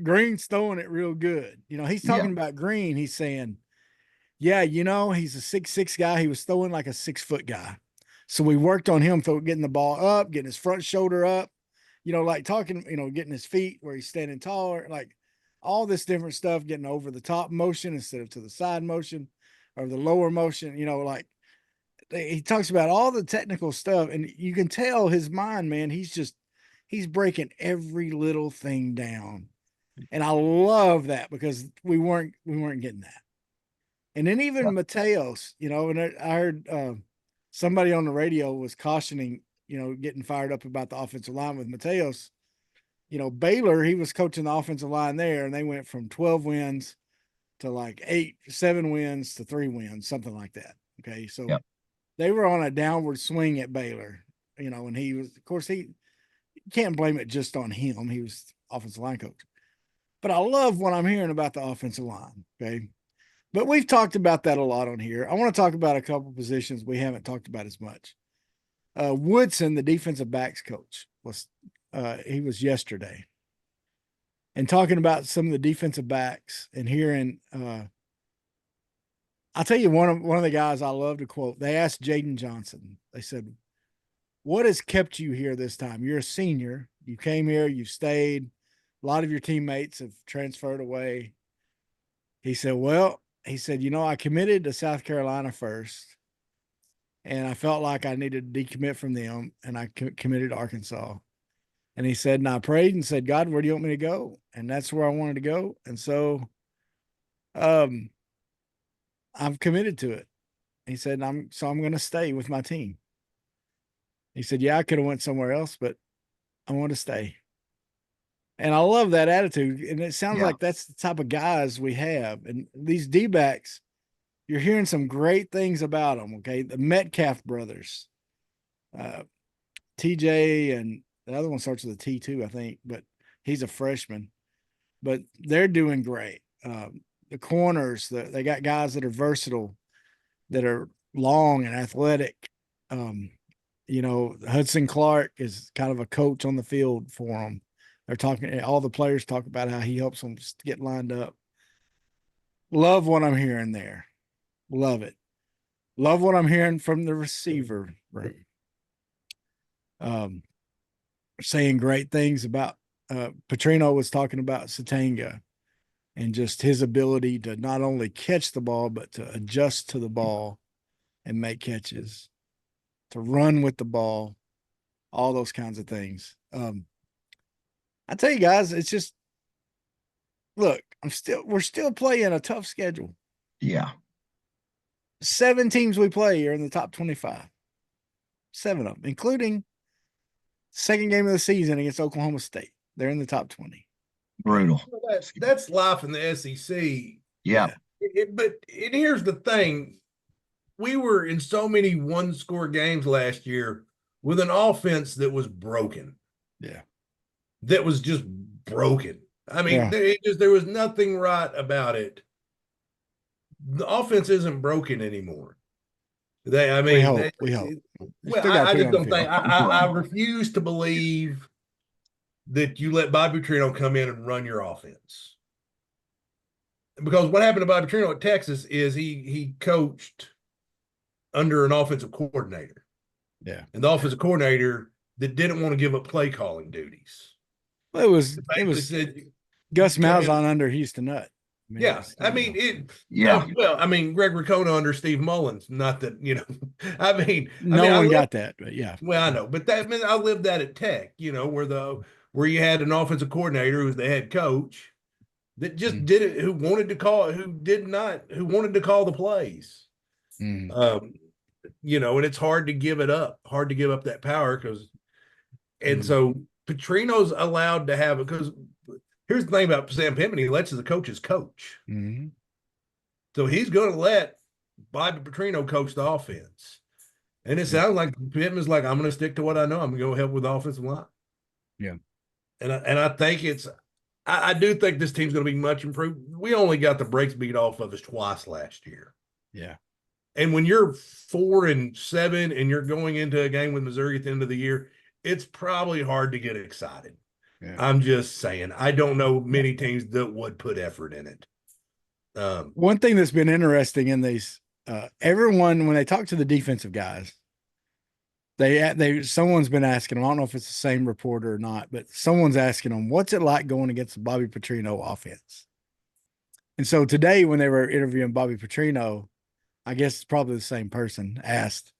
Green's throwing it real good. He's talking about Green. He's saying, he's a 6'6" guy. He was throwing like a 6-foot guy. So we worked on him getting the ball up, getting his front shoulder up, getting his feet where he's standing taller, like all this different stuff, getting over the top motion instead of to the side motion or the lower motion, he talks about all the technical stuff, and you can tell his mind, man, he's breaking every little thing down. And I love that because we weren't getting that. And then even Mateos, and I heard somebody on the radio was cautioning, getting fired up about the offensive line with Mateos. Baylor, he was coaching the offensive line there, and they went from 12 wins to like 7 wins to 3 wins, something like that. Okay. So they were on a downward swing at Baylor, and he was, of course, you can't blame it just on him. He was offensive line coach. But I love what I'm hearing about the offensive line. Okay. But we've talked about that a lot on here. I want to talk about a couple positions we haven't talked about as much. Woodson, the defensive backs coach, he was yesterday. And talking about some of the defensive backs and hearing, I'll tell you one of the guys I love to quote. They asked Jaden Johnson. They said, "What has kept you here this time? You're a senior. You came here. You've stayed. A lot of your teammates have transferred away." He said, "I committed to South Carolina first, and I felt like I needed to decommit from them, and I committed to Arkansas." And he said, and I prayed and said, "God, where do you want me to go?" And that's where I wanted to go. And so I've committed to it. He said, I'm going to stay with my team. He said, "Yeah, I could have went somewhere else, but I want to stay." And I love that attitude. And it sounds like that's the type of guys we have. And these D-backs, you're hearing some great things about them. Okay. The Metcalf brothers, TJ, and the other one starts with a T too, I think, but he's a freshman, but they're doing great. The corners, they got guys that are versatile, that are long and athletic. Hudson Clark is kind of a coach on the field for them. They're talking, all the players talk about how he helps them just get lined up. Love what I'm hearing there. Love it. Love what I'm hearing from the receiver room. saying great things about Petrino was talking about Satanga and just his ability to not only catch the ball, but to adjust to the ball and make catches, to run with the ball, all those kinds of things. I tell you guys, it's just, look, we're still playing a tough schedule. Yeah. 7 teams we play are in the top 25. 7 of them, including second game of the season against Oklahoma State. They're in the top 20. Brutal. Well, that's life in the SEC. Yeah. But here's the thing. We were in so many one-score games last year with an offense that was broken. Yeah. That was just broken. I mean, there was nothing right about it. The offense isn't broken anymore. We hope. Well, I just don't think. I refuse to believe that you let Bobby Petrino come in and run your offense. Because what happened to Bobby Petrino at Texas is he coached under an offensive coordinator. Yeah. And the offensive coordinator that didn't want to give up play calling duties. Well, it was Gus Malzahn under Houston Nutt. Well, I mean, Greg Riccona under Steve Mullins. Not that, no one got that, but yeah. Well, I know, but I lived that at Tech, where you had an offensive coordinator who was the head coach that just did it, who wanted to call the plays. And it's hard to give it up, that power so Petrino's allowed to have it because here's the thing about Sam Pittman, he lets the coaches coach. Mm-hmm. So he's going to let Bobby Petrino coach the offense. And it sounds like Pittman's like, I'm going to stick to what I know. I'm going to go help with the offensive line. Yeah. And I think I do think this team's going to be much improved. We only got the brakes beat off of us twice last year. Yeah. And when you're 4-7 and you're going into a game with Missouri at the end of the year, it's probably hard to get excited. Yeah. I'm just saying, I don't know many teams that would put effort in it. One thing that's been interesting in these, everyone, when they talk to the defensive guys, someone's been asking them, I don't know if it's the same reporter or not, but someone's asking them, what's it like going against the Bobby Petrino offense? And so today, when they were interviewing Bobby Petrino, I guess it's probably the same person asked,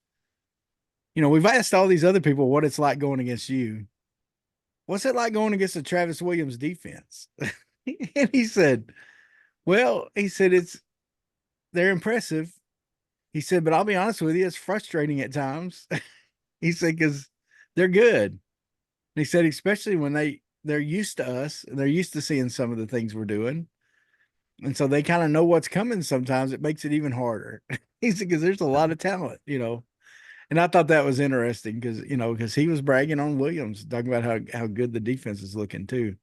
we've asked all these other people what it's like going against you. What's it like going against the Travis Williams defense? And he said, they're impressive. He said, but I'll be honest with you, it's frustrating at times. He said, because they're good. And he said, especially when they're used to us and they're used to seeing some of the things we're doing. And so they kind of know what's coming sometimes. It makes it even harder. He said, because there's a lot of talent, And I thought that was interesting because he was bragging on Williams, talking about how good the defense is looking too.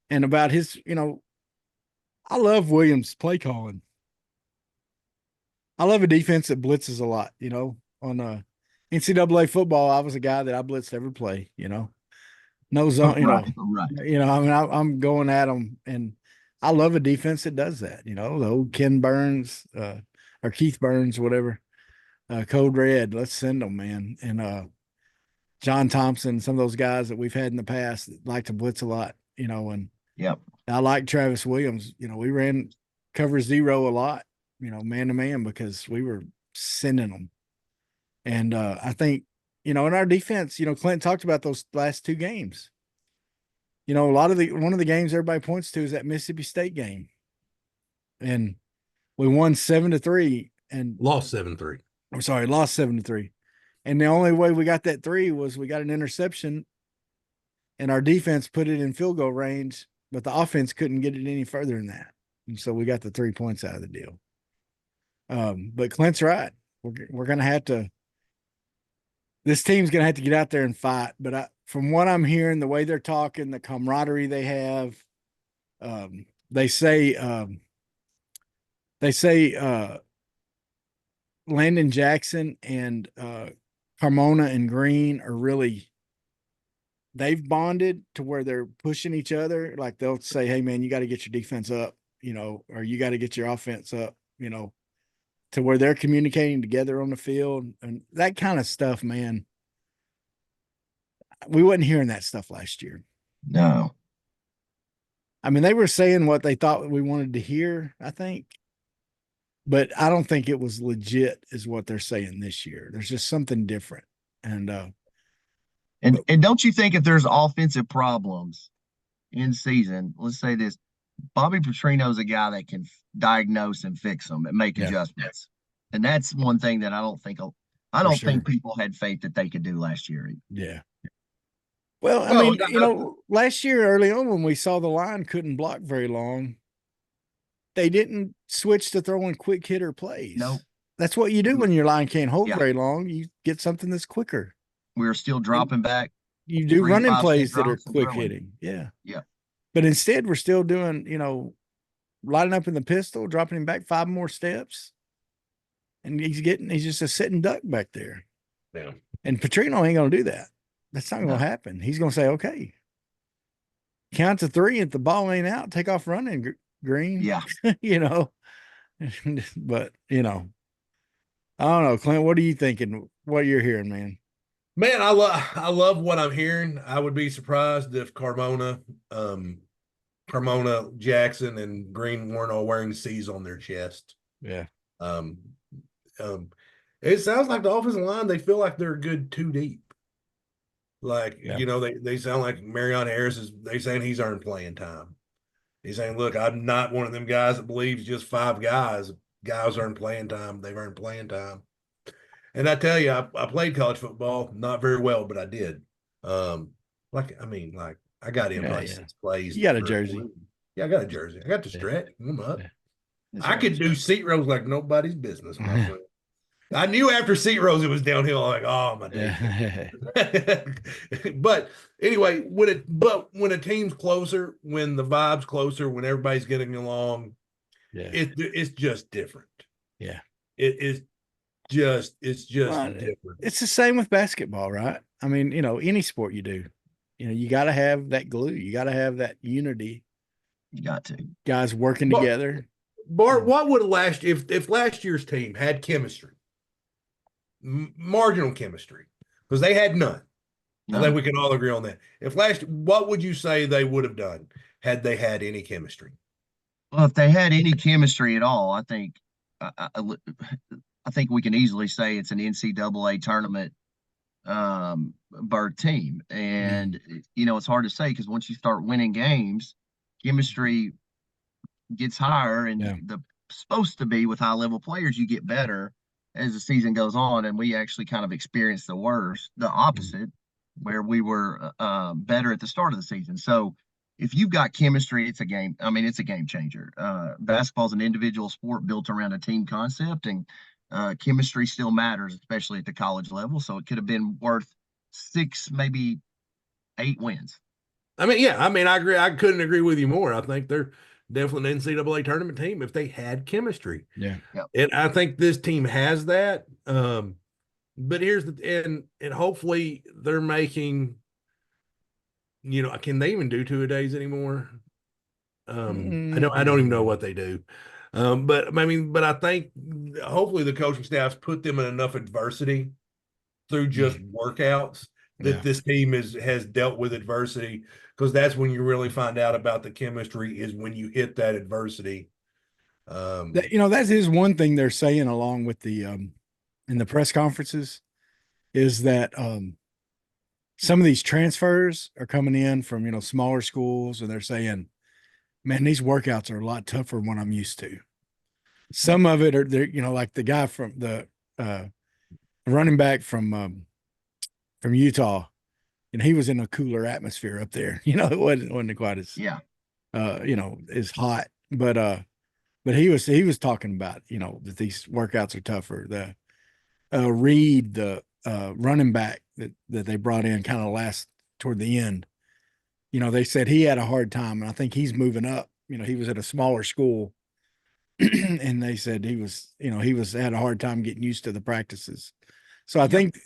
And about his, I love Williams' play calling. I love a defense that blitzes a lot, on NCAA football. I was a guy that I blitzed every play, no zone, right. I'm going at them, and I love a defense that does that, the old Ken Burns, or Keith Burns, whatever. Code Red, let's send them, man. And John Thompson, some of those guys that we've had in the past that like to blitz a lot, and yep. I like Travis Williams. We ran cover zero a lot, man to man, because we were sending them. And I think, in our defense, Clint talked about those last 2 games. One of the games everybody points to is that Mississippi State game. And we won 7-3 and lost 7-3. I'm sorry, lost 7-3. And the only way we got that 3 was we got an interception and our defense put it in field goal range, but the offense couldn't get it any further than that. And so we got the 3 points out of the deal. But Clint's right. We're going to have to, this team's going to have to get out there and fight. But from what I'm hearing, the way they're talking, the camaraderie they have, they say Landon Jackson and Carmona and Green are really, they've bonded to where they're pushing each other. Like they'll say, hey man, you got to get your defense up, or you got to get your offense up, to where they're communicating together on the field and that kind of stuff, man. we wasn't hearing that stuff last year. No. I mean, they were saying what they thought we wanted to hear, I think, but I don't think it was legit is what they're saying this year. There's just something different. And don't you think if there's offensive problems in season, let's say this, Bobby Petrino's a guy that can diagnose and fix them and make adjustments. And that's one thing that I don't think people had faith that they could do last year. Yeah. Well, I mean, last year early on when we saw the line couldn't block very long, they didn't switch to throwing quick hitter plays. Nope. That's what you do when your line can't hold very long. You get something that's quicker. We're still dropping back. You do running plays that are quick hitting. Yeah. Yeah. But instead, we're still doing, lining up in the pistol, dropping him back 5 more steps. And he's just a sitting duck back there. Yeah. And Petrino ain't going to do that. That's not going to happen. He's going to say, okay, count to 3. If the ball ain't out, take off running, Green. Yeah. But, I don't know, Clint, what are you thinking? What you're hearing, man? Man, I love what I'm hearing. I would be surprised if Carmona, Jackson, and Green weren't all wearing C's on their chest. Yeah. It sounds like the offensive line, they feel like they're a good 2 deep. Like, they sound like Marion Harris they saying he's earned playing time. He's saying, look, I'm not one of them guys that believes just 5 guys earn playing time. They've earned playing time. And I tell you, I played college football, not very well, but I did. I got in by 6 plays. You got a jersey. Yeah, I got a jersey. I got the stretch. Warm up. I could do seat rows like nobody's business. I knew after seat rows it was downhill. I'm like, oh my day. But anyway, when a team's closer, when the vibe's closer, when everybody's getting along, it's just different. Yeah. It's just different. It's the same with basketball, right? I mean, any sport you do, you got to have that glue. You got to have that unity. You got to. Guys working together. Bart, what would if last year's team had chemistry, marginal chemistry, because they had none. I think we can all agree on that. What would you say they would have done had they had any chemistry? Well, if they had any chemistry at all, I think we can easily say it's an NCAA tournament Bart team. And, it's hard to say because once you start winning games, chemistry gets higher and the supposed to be with high level players, you get better as the season goes on. And we actually kind of experienced the opposite, where we were better at the start of the season. So if you've got chemistry, it's a game. I mean, it's a game changer. Basketball is an individual sport built around a team concept, and chemistry still matters, especially at the college level. So it could have been worth 6, maybe 8 wins. I agree. I couldn't agree with you more. I think they're definitely an NCAA tournament team if they had chemistry. Yeah. And I think this team has that. But here's and hopefully they're making, can they even do 2-a-days anymore? I don't even know what they do. But I think hopefully the coaching staff's put them in enough adversity through just workouts that this team has dealt with adversity, because that's when you really find out about the chemistry, is when you hit that adversity. That is one thing they're saying along with the in the press conferences, is that some of these transfers are coming in from smaller schools, and they're saying, man, these workouts are a lot tougher than what I'm used to. Some of it are there, like the guy from the running back from Utah, and he was in a cooler atmosphere up there. It wasn't quite as as hot, but he was talking about that these workouts are tougher. The Reid, the running back that they brought in kind of last toward the end, they said he had a hard time, and I think he's moving up. He was at a smaller school, and they said he had a hard time getting used to the practices. So I think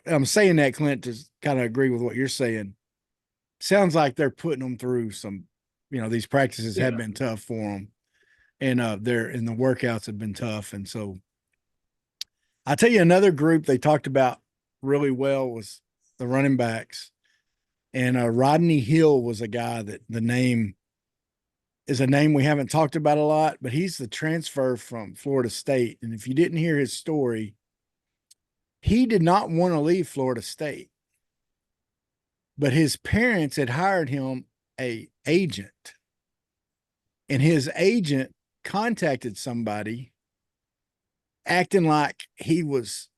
I'm saying that, Clint, to kind of agree with what you're saying. Sounds like they're putting them through some, these practices have been tough for them, and the workouts have been tough. And so I tell you, another group they talked about really well was the running backs. And Rodney Hill was a guy that the name is a name we haven't talked about a lot, but he's the transfer from Florida State. And if you didn't hear his story, he did not want to leave Florida State, but his parents had hired him an agent, and his agent contacted somebody acting like he was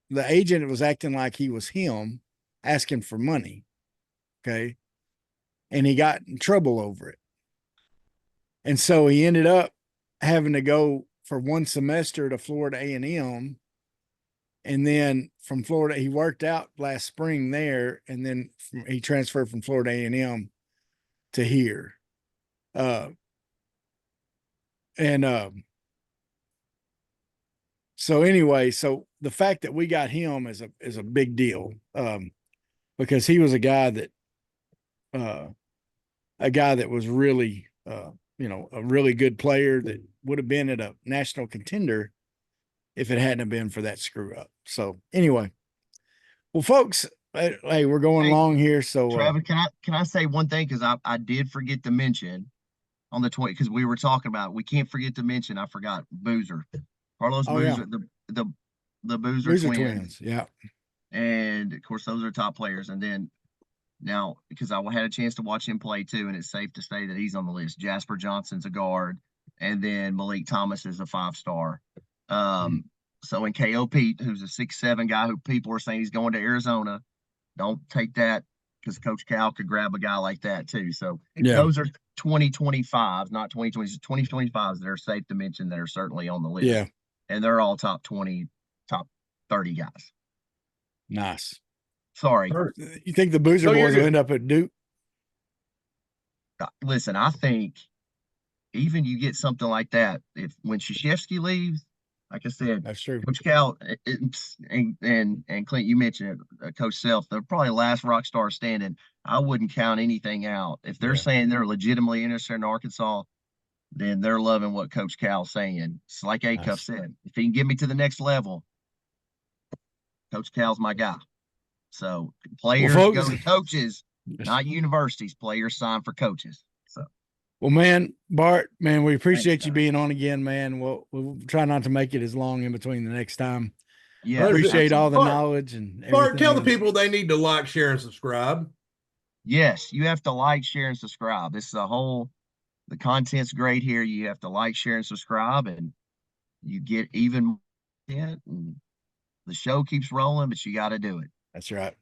the agent was acting like he was him, asking for money. Okay. And he got in trouble over it. And so he ended up having to go for one semester to Florida A&M. And then from Florida, he worked out last spring there. And then he transferred from Florida A&M to here. So anyway, so the fact that we got him is a big deal, because he was a guy that was really, a really good player that would have been at a national contender if it hadn't have been for that screw up. So anyway, well, folks, hey, we're going long here. So Trevor, can I say one thing? Cause I did forget to mention on the 20, cause we were talking about, we can't forget to mention, I forgot Boozer. Carlos Boozer, yeah. the Boozer twins. Yeah. And of course, those are top players. And then now, because I had a chance to watch him play too, and it's safe to say that he's on the list. Jasper Johnson's a guard, and then Malik Thomas is a 5-star. So in KO Pete, who's a 6'7" guy who people are saying he's going to Arizona, don't take that, because Coach Cal could grab a guy like that too. So those are 2025s, not 2020s, 2025s that are safe to mention that are certainly on the list. Yeah. And they're all top 20, top 30 guys. Nice. Sorry. You think the Boozer boys will end up at Duke? Listen, I think even you get something like that, when Krzyzewski leaves, like I said, that's true. Coach Cal and Clint, you mentioned it, Coach Self, they're probably the last rock star standing. I wouldn't count anything out. If they're saying they're legitimately interested in Arkansas, then they're loving what Coach Cal's saying. It's like Acuff said, if he can get me to the next level, Coach Cal's my guy. So players go to coaches, not universities. Players sign for coaches. So, well, man, Bart, man, we appreciate you being on again, man. We'll try not to make it as long in between the next time. Yeah, appreciate all the knowledge and everything. Bart, tell the people they need to like, share, and subscribe. Yes, you have to like, share, and subscribe. This is the content's great here. You have to like, share, and subscribe, and you get even more content, and the show keeps rolling, but you got to do it. That's right.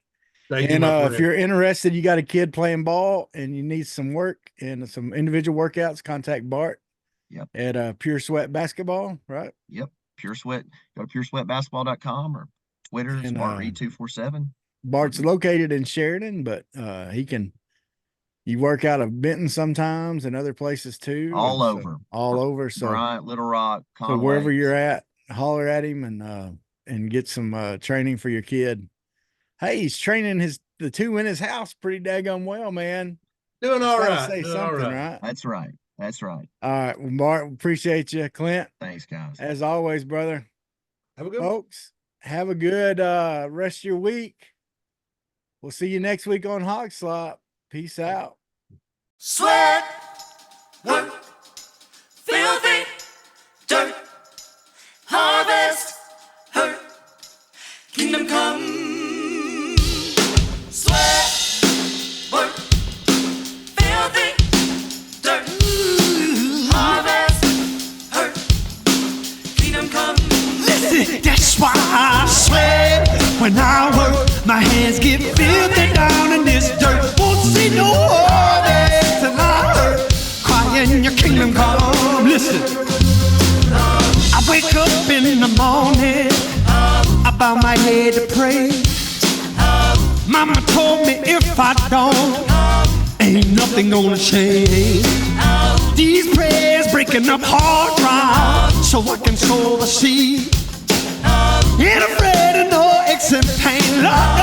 And if you're interested, you got a kid playing ball and you need some work and some individual workouts, contact Bart. Yep. At Pure Sweat Basketball, right? Yep. Pure Sweat. Go to puresweatbasketball.com or Twitter, SmartReid247. Bart's located in Sheridan, but you work out of Benton sometimes and other places too. All over. So Bryant, Little Rock, Conway. So wherever you're at, holler at him and get some training for your kid. Hey, he's training the two in his house pretty daggone well, man. Doing all right. Say something, right? That's right. All right. Well, Bart, appreciate you. Clint. Thanks, guys. As always, brother. Have a good folks. Have a good rest of your week. We'll see you next week on Hawg Slop. Peace out. Sweat, work, filthy, dirt, harvest, hurt, kingdom come. Sweat, work, filthy, dirt, harvest, hurt, kingdom come. Listen, that's why I sweat when I work. My hands get filthy down in this dirt. Won't see no harvest till I hurt. Crying your kingdom come. Listen, I wake up in the morning, I bow my head to pray. Mama told me if I don't, ain't nothing gonna change. These prayers breaking up hard ground so I can sow the seed. Ain't afraid of no aches and pain, Lord.